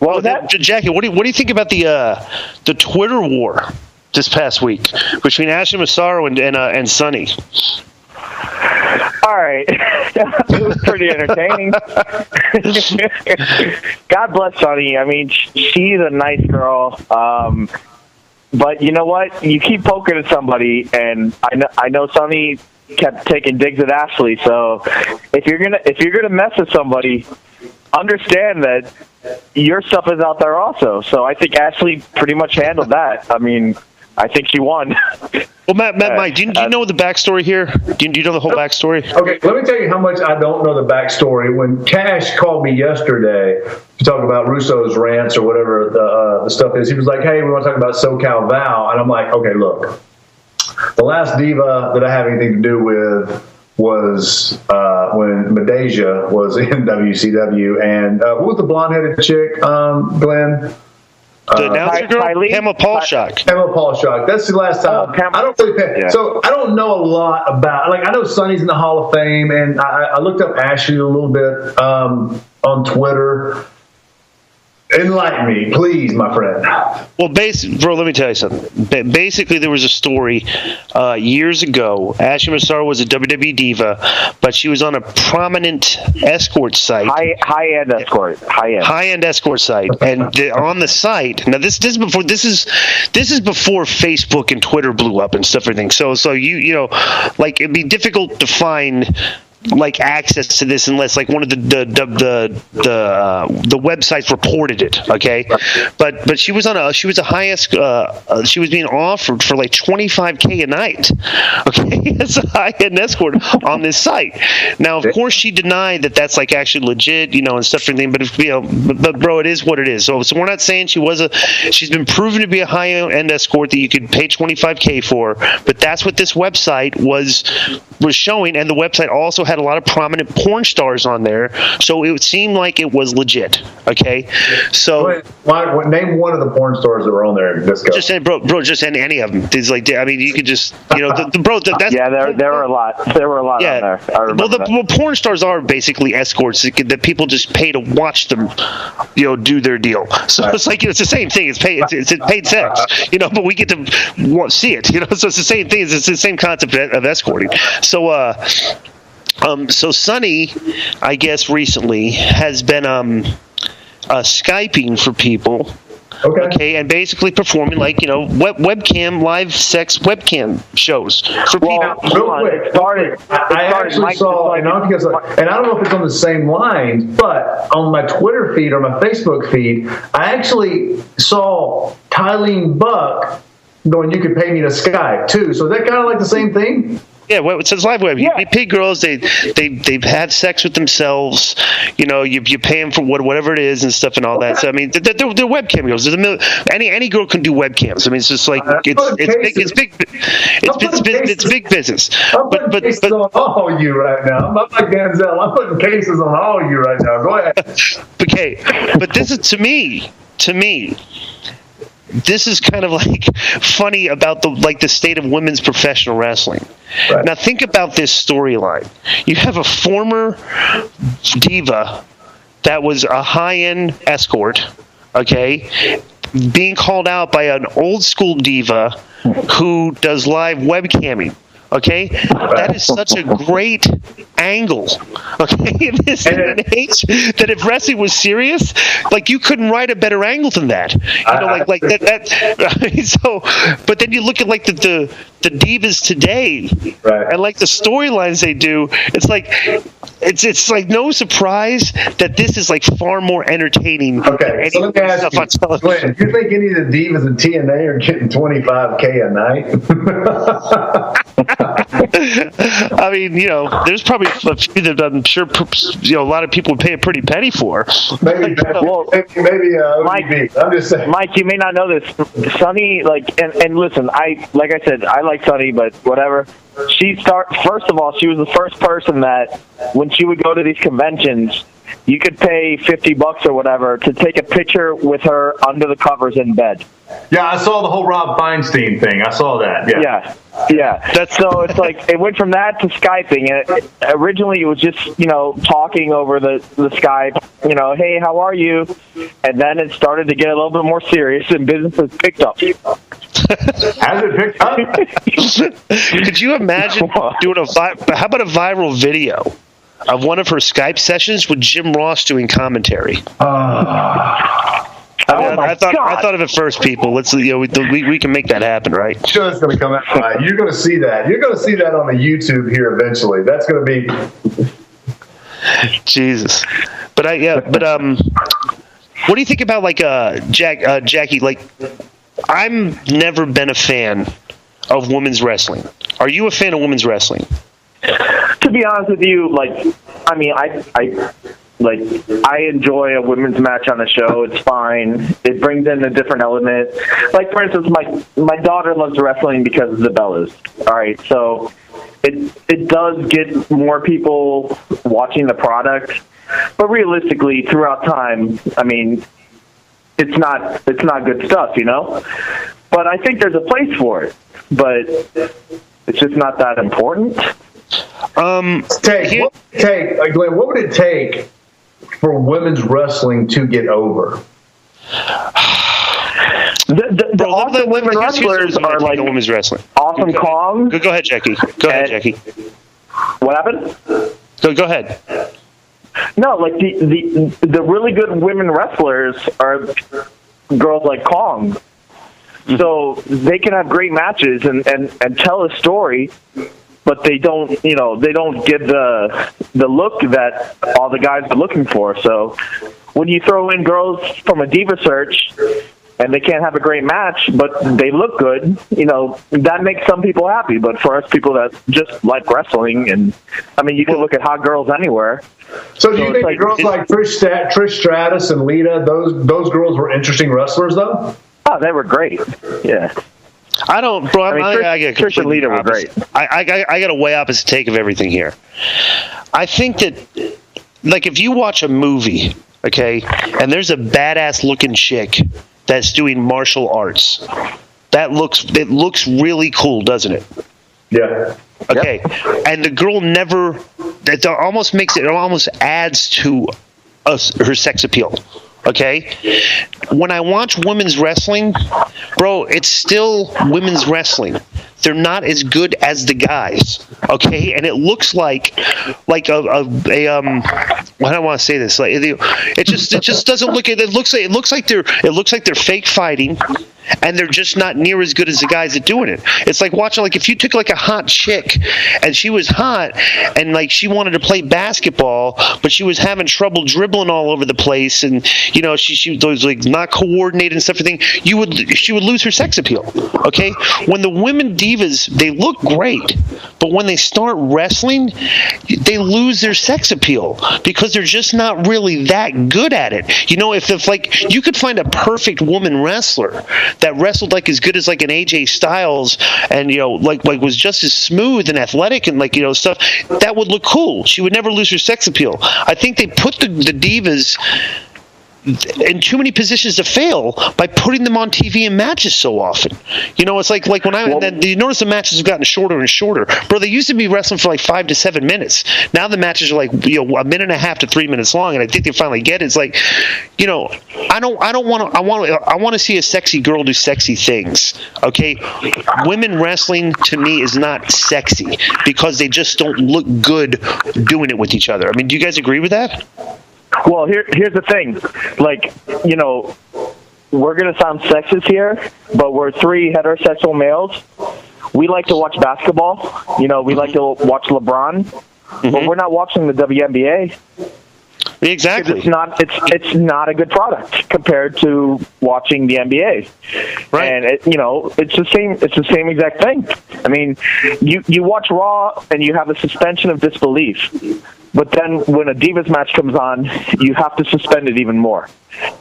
Well, Jackie, what do you think about the Twitter war this past week between Ashley Massaro and Sunny? All right, it was pretty entertaining. God bless Sunny. I mean, she's a nice girl. But you know what? You keep poking at somebody, and I know Sunny kept taking digs at Ashley. So if you're gonna mess with somebody, understand that your stuff is out there also. So I think Ashley pretty much handled that. I mean, I think she won. Well, Mike, do you know the backstory here? Do you know the whole backstory? Okay, let me tell you how much I don't know the backstory. When Cash called me yesterday to talk about Russo's rants or whatever the stuff is, he was like, hey, we want to talk about SoCal Val. And I'm like, okay, look, the last diva that I have anything to do with was when Medeja was in WCW. And what was the blonde-headed chick, Glenn? The announcer girl? Pamela Paulshock. Pamela Paulshock. That's the last time. I don't really pay. Yeah. So I don't know a lot about, like, I know Sonny's in the Hall of Fame, and I looked up Ashley a little bit on Twitter. Enlighten me, please, my friend. Well, bro, let me tell you something. Basically, there was a story years ago. Ashley Massaro was a WWE diva, but she was on a prominent escort site. High-end escort. High-end escort site. And on the site, now this is before Facebook and Twitter blew up and stuff, everything. So you know, like, it'd be difficult to find like access to this unless like one of the websites reported it, okay? But she was she was being offered for like $25K a night, okay, as a high-end escort on this site. Now, of course, she denied that that's like actually legit, you know, and stuff, everything. But but bro, it is what it is. So we're not saying she's been proven to be a high-end escort that you could pay $25K for. But that's what this website was showing, and the website also had a lot of prominent porn stars on there, so it would seem like it was legit. Okay, so name one of the porn stars that were on there. Just just any of them. It's like, I mean, you could just, you know, that's, yeah, there were a lot. There were a lot on there. I remember well, porn stars are basically escorts that people just pay to watch them, you know, do their deal. So it's like, you know, it's the same thing. It's paid sex, you know, but we get to see it, you know. So it's the same thing. It's the same concept of escorting. So so Sonny, I guess recently has been Skyping for people. Okay, and basically performing, like, you know, webcam, live sex webcam shows for people. It started. I actually saw, and I don't know if it's on the same lines, but on my Twitter feed or my Facebook feed, I actually saw Tylene Buck going, you could pay me to Skype too. So is that kind of like the same thing? Yeah, it says live web. You pay girls, they've had sex with themselves. You know, you pay them for whatever it is and stuff and all that. So I mean, they're webcam girls. Any girl can do webcams. I mean, it's just like it's big business. I'm putting cases on all of you right now. I'm not like Denzel. I'm putting cases on all of you right now. Go ahead. Okay, but this is to me. This is kind of like funny about the state of women's professional wrestling. Right. Now think about this storyline. You have a former diva that was a high-end escort, okay, being called out by an old school diva who does live webcamming. Okay, that is such a great angle. Okay, in this day and age, that if wrestling was serious, like, you couldn't write a better angle than that. You know, like that. I mean, so, but then you look at like the divas today, right, and like the storylines they do. It's like it's no surprise that this is like far more entertaining. Okay, so let me ask you, Glenn, do you think any of the divas in TNA are getting $25K a night? I mean, you know, there's probably a few that I'm sure, you know, a lot of people would pay a pretty penny for. Maybe Mike, I'm just saying. Mike, you may not know this. Sonny, like, and listen, I said, I like Sonny, but whatever. First of all, she was the first person that when she would go to these conventions, you could pay $50 or whatever to take a picture with her under the covers in bed. Yeah, I saw the whole Rob Feinstein thing. I saw that. Yeah. So it's like it went from that to Skyping. And originally it was just, you know, talking over the Skype, you know, hey, how are you? And then it started to get a little bit more serious, and business has picked up. Has it picked up? Could you imagine doing how about a viral video of one of her Skype sessions with Jim Ross doing commentary? I thought of it first, people. Let's, you know, we can make that happen, right? Sure, it's going to come out. You're going to see that. You're going to see that on the YouTube here eventually. That's going to be Jesus. But what do you think about like Jackie? Like, I've never been a fan of women's wrestling. Are you a fan of women's wrestling? To be honest with you, I enjoy a women's match on a show. It's fine. It brings in a different element. Like, for instance, my daughter loves wrestling because of the Bellas. All right, so it does get more people watching the product, but realistically, throughout time, I mean, it's not good stuff, you know. But I think there's a place for it, but it's just not that important. Glenn, what would it take for women's wrestling to get over? The awesome women wrestlers are like women's wrestling. Awesome Kong. Go ahead, Jackie. Go ahead, Jackie. What happened? Go ahead. No, like the really good women wrestlers are girls like Kong. Mm-hmm. So they can have great matches and tell a story, but they don't give the look that all the guys are looking for. So when you throw in girls from a diva search and they can't have a great match, but they look good, that makes some people happy. But for us people that just like wrestling, and I mean, you can look at hot girls anywhere. So do you think girls like Trish Stratus and Lita, those girls were interesting wrestlers though? Oh, they were great. Yeah. I don't, bro. I get Trish and Lita were great. I got a way opposite take of everything here. I think that, like, if you watch a movie, okay, and there's a badass looking chick that's doing martial arts, it looks really cool, doesn't it? Yeah. Okay, yep. And the girl it almost adds to her sex appeal. Okay, when I watch women's wrestling, bro, it's still women's wrestling. They're not as good as the guys. Okay, and it looks like a I don't want to say this. Like it just doesn't look. It looks like they're fake fighting. And they're just not near as good as the guys that doing it. It's like watching, like, if you took like a hot chick and she was hot and like she wanted to play basketball, but she was having trouble dribbling all over the place, and she was like not coordinated and stuff. Everything she would lose her sex appeal. Okay, when the women divas, they look great, but when they start wrestling, they lose their sex appeal because they're just not really that good at it. If like you could find a perfect woman wrestler that wrestled like as good as like an AJ Styles and like was just as smooth and athletic and like stuff, that would look cool. She would never lose her sex appeal. I think they put the divas in too many positions to fail by putting them on TV in matches so often. It's like when you notice the matches have gotten shorter and shorter. Bro, they used to be wrestling for like 5 to 7 minutes. Now the matches are like a minute and a half to 3 minutes long, and I think they finally get it. It's like, I want to see a sexy girl do sexy things. Okay, women wrestling to me is not sexy because they just don't look good doing it with each other. I mean, do you guys agree with that? Well, here's the thing. Like, we're going to sound sexist here, but we're 3 heterosexual males. We like to watch basketball. We like to watch LeBron. Mm-hmm. But we're not watching the WNBA. Exactly. It's not a good product compared to watching the NBA. Right. And it's the same exact thing. I mean, you watch Raw and you have a suspension of disbelief. But then when a Divas match comes on, you have to suspend it even more.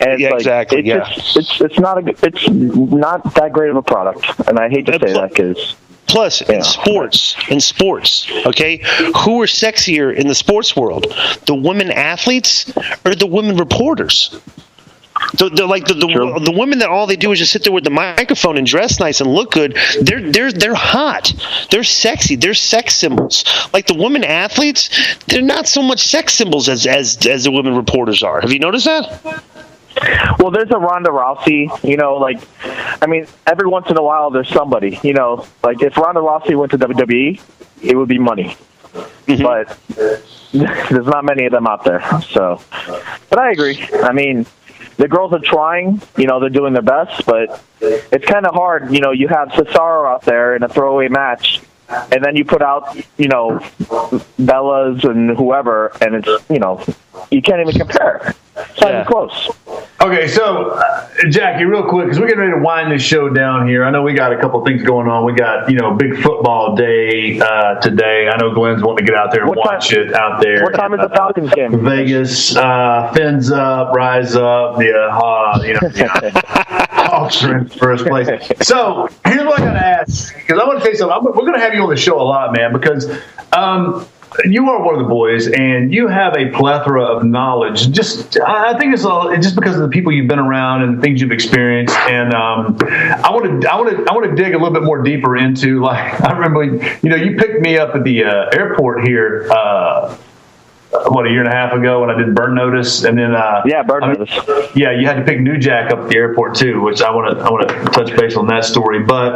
And it's exactly. It's not that great of a product. And I hate to say that because plus in sports, okay, who are sexier in the sports world, the women athletes or the women reporters? The women that all they do is just sit there with the microphone and dress nice and look good. They're hot. They're sexy. They're sex symbols. Like the women athletes, they're not so much sex symbols as the women reporters are. Have you noticed that? Well, there's a Ronda Rousey, every once in a while there's somebody, like if Ronda Rousey went to WWE, it would be money. Mm-hmm. But there's not many of them out there. So, but I agree. I mean, the girls are trying, they're doing their best, but it's kind of hard. You have Cesaro out there in a throwaway match, and then you put out, Bellas and whoever, and it's, you can't even compare. It's not even close. Okay, so Jackie, real quick, because we're getting ready to wind this show down here. I know we got a couple things going on. We got, big football day today. I know Glenn's wanting to get out there and watch it out there. What time is the Falcons game? Vegas, fins up, rise up. Hawks first place. So here's what I got to ask, because I want to say something. We're going to have you on the show a lot, man, because you are one of the boys, and you have a plethora of knowledge. I think it's just because of the people you've been around and the things you've experienced. And I want to dig a little bit more deeper into. Like, I remember, you picked me up at the airport here. A year and a half ago when I did Burn Notice, and then Burn Notice. Yeah, you had to pick New Jack up at the airport too, which I want to touch base on that story. But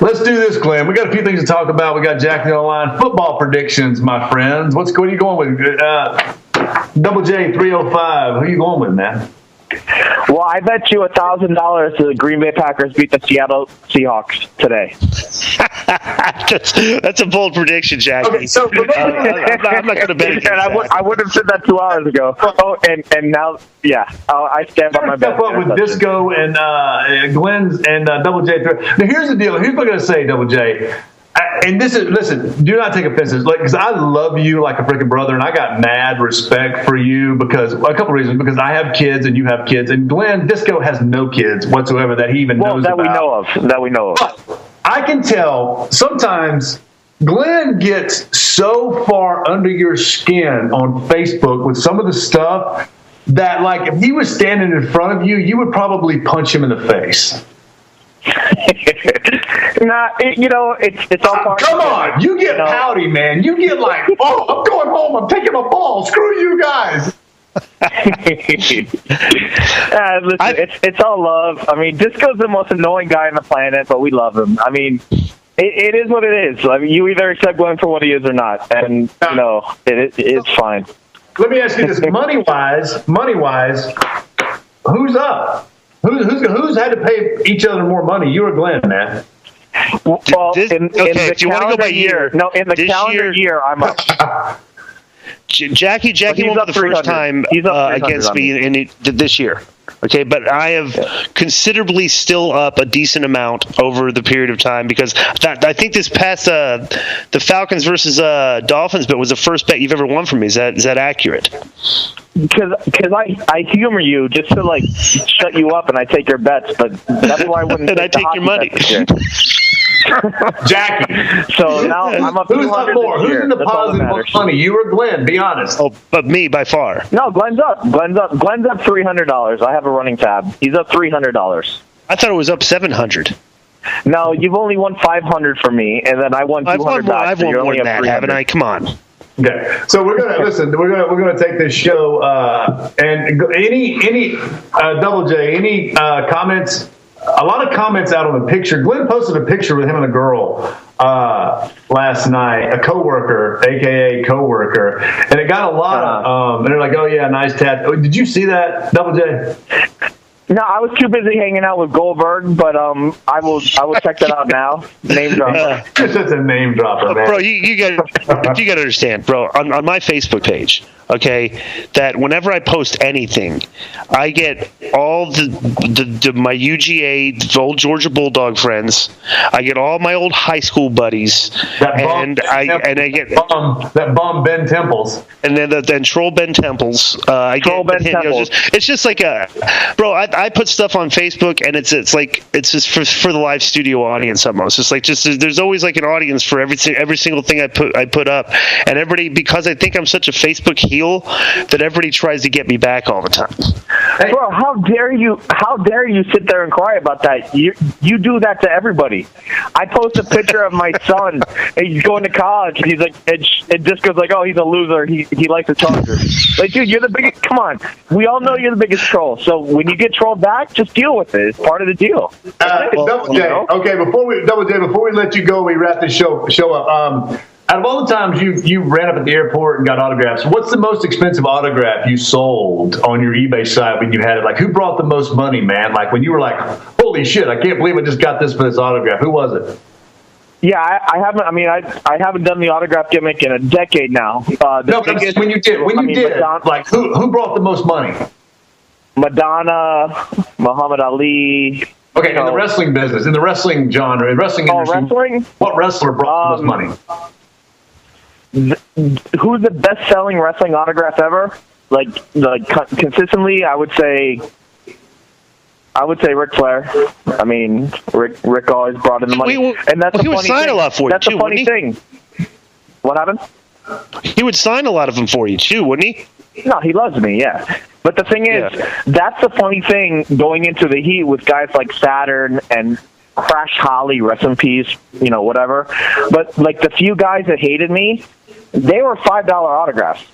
let's do this, Glenn. We got a few things to talk about. We got Jackie on the line. Football predictions, my friends. What are you going with? Double J 305. Who are you going with, man? Well, I bet you $1,000 the Green Bay Packers beat the Seattle Seahawks today. That's a bold prediction, Jackie. Okay, so I'm not going to bet against that. I would have said that 2 hours ago. Oh, and now, I stand by my bet. Step up with Disco and Glenn's and Double J. Now, here's the deal. Here's what I'm going to say, Double J. And listen, do not take offense, because I love you like a freaking brother, and I got mad respect for you because a couple reasons. Because I have kids and you have kids, and Glenn Disco has no kids whatsoever that he even knows about. That we know of. But I can tell sometimes Glenn gets so far under your skin on Facebook with some of the stuff that, like, if he was standing in front of you, you would probably punch him in the face. It's all part. Come on, you get pouty, man. You get like, I'm going home. I'm taking my ball. Screw you guys. Listen, it's all love. I mean, Disco's the most annoying guy on the planet, but we love him. I mean, it is what it is. I mean, you either accept Glenn for what he is or not, and it's fine. Let me ask you this: money wise, who's up? Who's had to pay each other more money? You or Glenn, man? Well, in the calendar year, year, I'm up. Jackie won for the first time against me this year. Okay, but I have considerably still up a decent amount over the period of time, because I think this past the Falcons versus Dolphins bet was the first bet you've ever won from me. Is that accurate? Because I humor you just to like shut you up, and I take your bets, but that's why I wouldn't. And I take your money. Jackie. So now I'm up. Who's up more? Who's in the positive money? You or Glenn? Be honest. Oh, but me by far. No, Glenn's up. Glenn's up $300. I have a running tab. He's up $300. I thought it was up $700. No, you've only won $500 for me, and then I won $200. I've won more than that, haven't I? Come on. Okay, so we're gonna listen. We're gonna take this show and any Double J, any comments. A lot of comments out on the picture. Glenn posted a picture with him and a girl last night, a coworker, aka coworker, and it got a lot of. And they're like, "Oh yeah, nice tattoo." Did you see that, Double J? No, I was too busy hanging out with Goldberg, but I will check that out now. Name dropper. That's a name dropper, man. Bro, you got to understand, bro. On my Facebook page, okay, that whenever I post anything, I get all my UGA, old Georgia Bulldog friends. I get all my old high school buddies, I get that bum Ben Temples, and then troll Ben Temples. It's just like bro. I put stuff on Facebook, and it's just for the live studio audience almost. It's like there's always like an audience for every single thing I put up, and everybody, because I think I'm such a Facebook heel, that everybody tries to get me back all the time. Hey. Bro, how dare you sit there and cry about that? You do that to everybody. I post a picture of my son, and he's going to college, and he's like, it just goes like, oh, he's a loser. He likes the Chargers. Like, dude, you're the biggest. Come on, we all know you're the biggest troll. So when you get trolled back, just deal with it. It's part of the deal. Double J. Okay, before we let you go, we wrap this show up. Out of all the times you ran up at the airport and got autographs, what's the most expensive autograph you sold on your eBay site when you had it? Like, who brought the most money, man? Like, when you were like, holy shit, I can't believe I just got this for this autograph. Who was it? Yeah, I haven't. I mean, I haven't done the autograph gimmick in a decade now. When you did, like, who brought the most money? Madonna, Muhammad Ali. Okay, in the wrestling business, in the wrestling genre, in wrestling industry, wrestling? What wrestler brought the most money? Who's the best-selling wrestling autograph ever? Like consistently, I would say Ric Flair. I mean, Rick always brought in the money, and that's he would sign a lot for you. That's a funny thing. What happened? He would sign a lot of them for you too, wouldn't he? No, he loves me, yeah. But the thing is, that's the funny thing going into the heat with guys like Saturn and Crash Holly, rest in peace, whatever. But like the few guys that hated me, they were $5 autographs.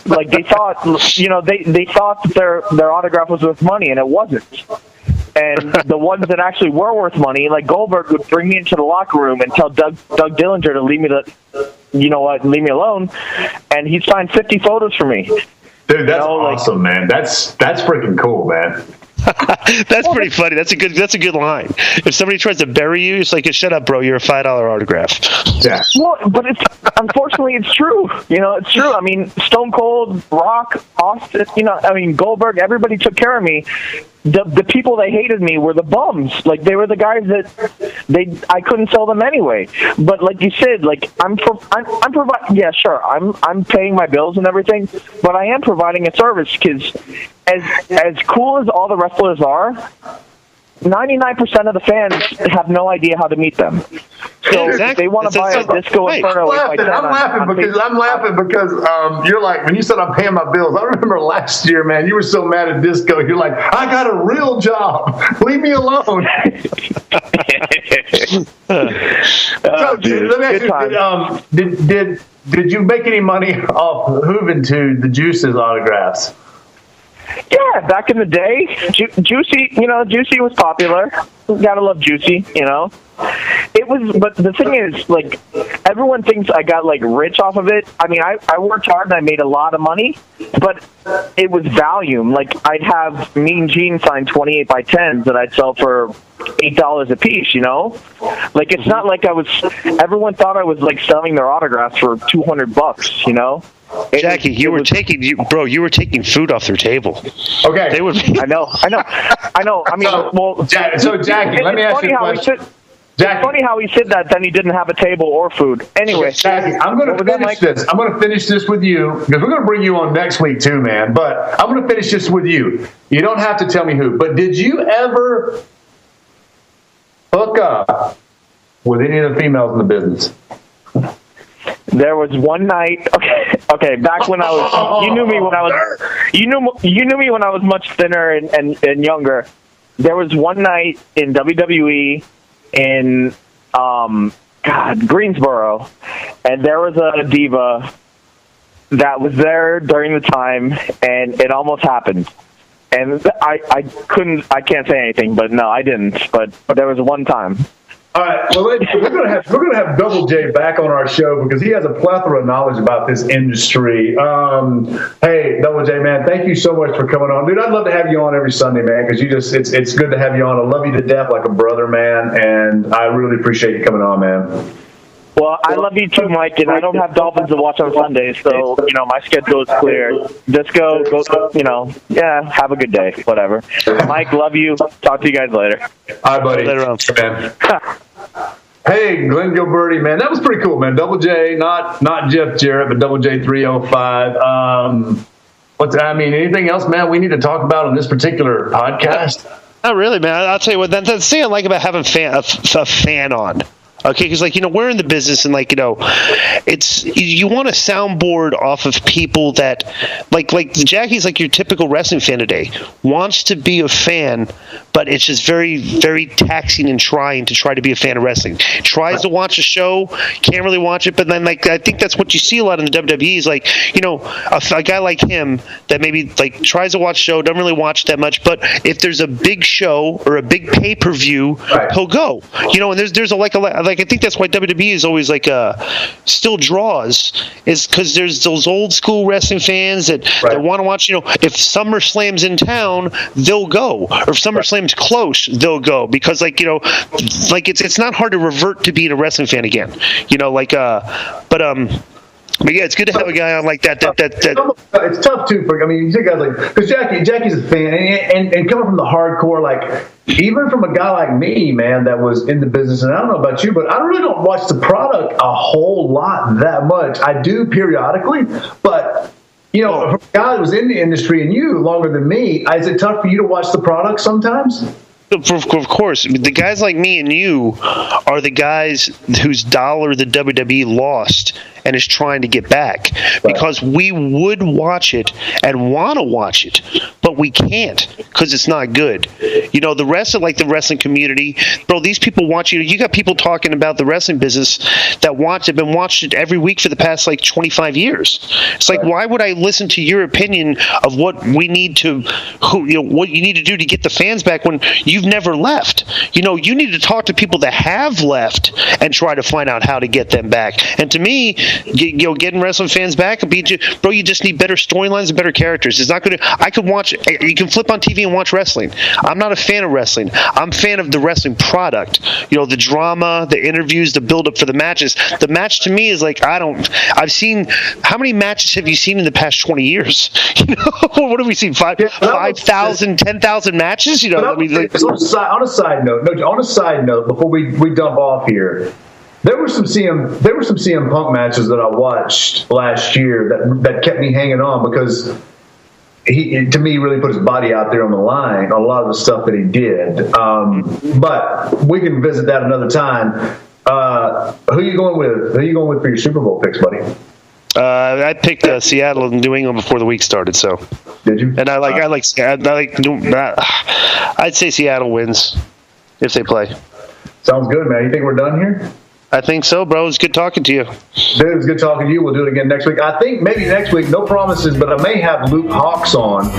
Like they thought, they thought that their autograph was worth money, and it wasn't. And the ones that actually were worth money, like Goldberg, would bring me into the locker room and tell Doug Dillinger to leave me alone, and he'd sign 50 photos for me. Dude, that's awesome, man. That's freaking cool, man. That's pretty funny. That's a good line. If somebody tries to bury you, it's like, shut up, bro. You're a $5 autograph. Yeah. Well, but unfortunately, it's true. It's true. I mean, Stone Cold, Rock, Austin. Goldberg. Everybody took care of me. The people that hated me were the bums. Like they were the guys that I couldn't sell them anyway. But like you said, like I'm providing. Yeah, sure. I'm paying my bills and everything, but I am providing a service because as cool as all the wrestlers are, 99% of the fans have no idea how to meet them. So if they want to buy a Disco Inferno. I'm laughing because you're like, when you said I'm paying my bills, I remember last year, man, you were so mad at Disco. You're like, I got a real job. Leave me alone. Let me ask you, did you make any money off Juventud, the Juice's autographs? Yeah, back in the day, Juicy was popular. Gotta love Juicy, It was, but the thing is, like, everyone thinks I got, like, rich off of it. I mean, I worked hard and I made a lot of money, but it was volume. Like, I'd have Mean Gene sign 28 by 10s that I'd sell for $8 a piece, Like, it's not like everyone thought I was, like, selling their autographs for $200, Jackie, you were taking food off their table. Okay. They would. I know. I mean, so Jackie, let me ask you a question. It's funny how he said that, then he didn't have a table or food. Anyway. Jackie, I'm going to finish this. I'm going to finish this with you, because we're going to bring you on next week too, man. But I'm going to finish this with you. You don't have to tell me who, but did you ever hook up with any of the females in the business? There was one night. Okay. Back when I was, you knew me when I was, you knew me when I was much thinner and younger. There was one night in WWE in Greensboro, and there was a diva that was there during the time, and it almost happened. And I can't say anything, but no, I didn't. But there was one time. All right, well, we're gonna have Double J back on our show because he has a plethora of knowledge about this industry. Hey, Double J, man, thank you so much for coming on, dude. I'd love to have you on every Sunday, man, because it's good to have you on. I love you to death, like a brother, man, and I really appreciate you coming on, man. Well, I love you too, Mike, and I don't have Dolphins to watch on Sundays, so, my schedule is clear. Disco, have a good day, whatever. Mike, love you. Talk to you guys later. All right, buddy. Later on, man. Hey, Glenn Gilberti, man, that was pretty cool, man. Double J, not Jeff Jarrett, but Double J 305. Anything else, man, we need to talk about on this particular podcast? Not really, man. I'll tell you what, that's the thing I like about having a fan on. Okay, because we're in the business, and it's you want a soundboard off of people that like Jackie's like your typical wrestling fan today, wants to be a fan, but it's just very, very taxing and trying to be a fan of wrestling. Tries to watch a show, can't really watch it, but then I think that's what you see a lot in the WWE is a guy like him that maybe tries to watch a show, doesn't really watch that much, but if there's a big show or a big pay-per-view, he'll go. And there's I think that's why WWE is always still draws, is because there's those old school wrestling fans that want to watch. If SummerSlam's in town, they'll go, or if SummerSlam's close, they'll go because it's not hard to revert to being a wrestling fan again. But yeah, it's good to have a guy on like that. It's tough too. I mean, you see guys like because Jackie's a fan, and coming from the hardcore, like even from a guy like me, man, that was in the business, and I don't know about you, but I really don't watch the product a whole lot that much. I do periodically, but you know, for a guy that was in the industry and you longer than me, is it tough for you to watch the product sometimes? Of course, the guys like me and you are the guys whose dollar the WWE lost and is trying to get back, because we would watch it and want to watch it, but we can't because it's not good. You know, the rest of like the wrestling community, bro, these people watch you. You got people talking about the wrestling business that have been watching it every week for the past like 25 years. It's like, why would I listen to your opinion of what we need to, what you need to do to get the fans back when you've never left? You know, you need to talk to people that have left and try to find out how to get them back. And to me, getting wrestling fans back, bro, you just need better storylines and better characters. It's not going to. You can flip on TV and watch wrestling. I'm not a fan of wrestling. I'm a fan of the wrestling product. You know, the drama, the interviews, the build up for the matches. The match to me is like, I've seen, how many matches have you seen in the past 20 years? You know, what have we seen? 5,000, 10,000 matches? You know, on a side note, before we dump off here. There were some CM Punk matches that I watched last year that kept me hanging on because he really put his body out there on the line on a lot of the stuff that he did. But we can visit that another time. Who are you going with? Who are you going with for your Super Bowl picks, buddy? I picked Seattle and New England before the week started. So did you? And I'd say Seattle wins if they play. Sounds good, man. You think we're done here? I think so, bro. It's good talking to you. Dude, it's good talking to you. We'll do it again next week. I think maybe next week, no promises, but I may have Luke Hawks on.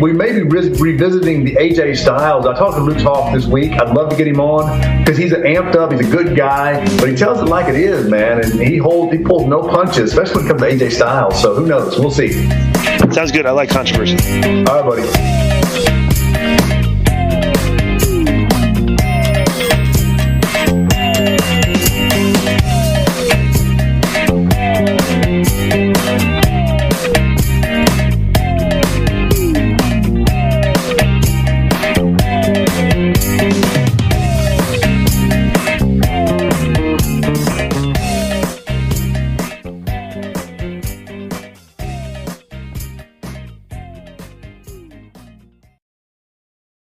We may be revisiting the AJ Styles. I talked to Luke Hawks this week. I'd love to get him on because he's amped up. He's a good guy, but he tells it like it is, man. And he pulls no punches, especially when it comes to AJ Styles. So who knows? We'll see. Sounds good. I like controversy. All right, buddy.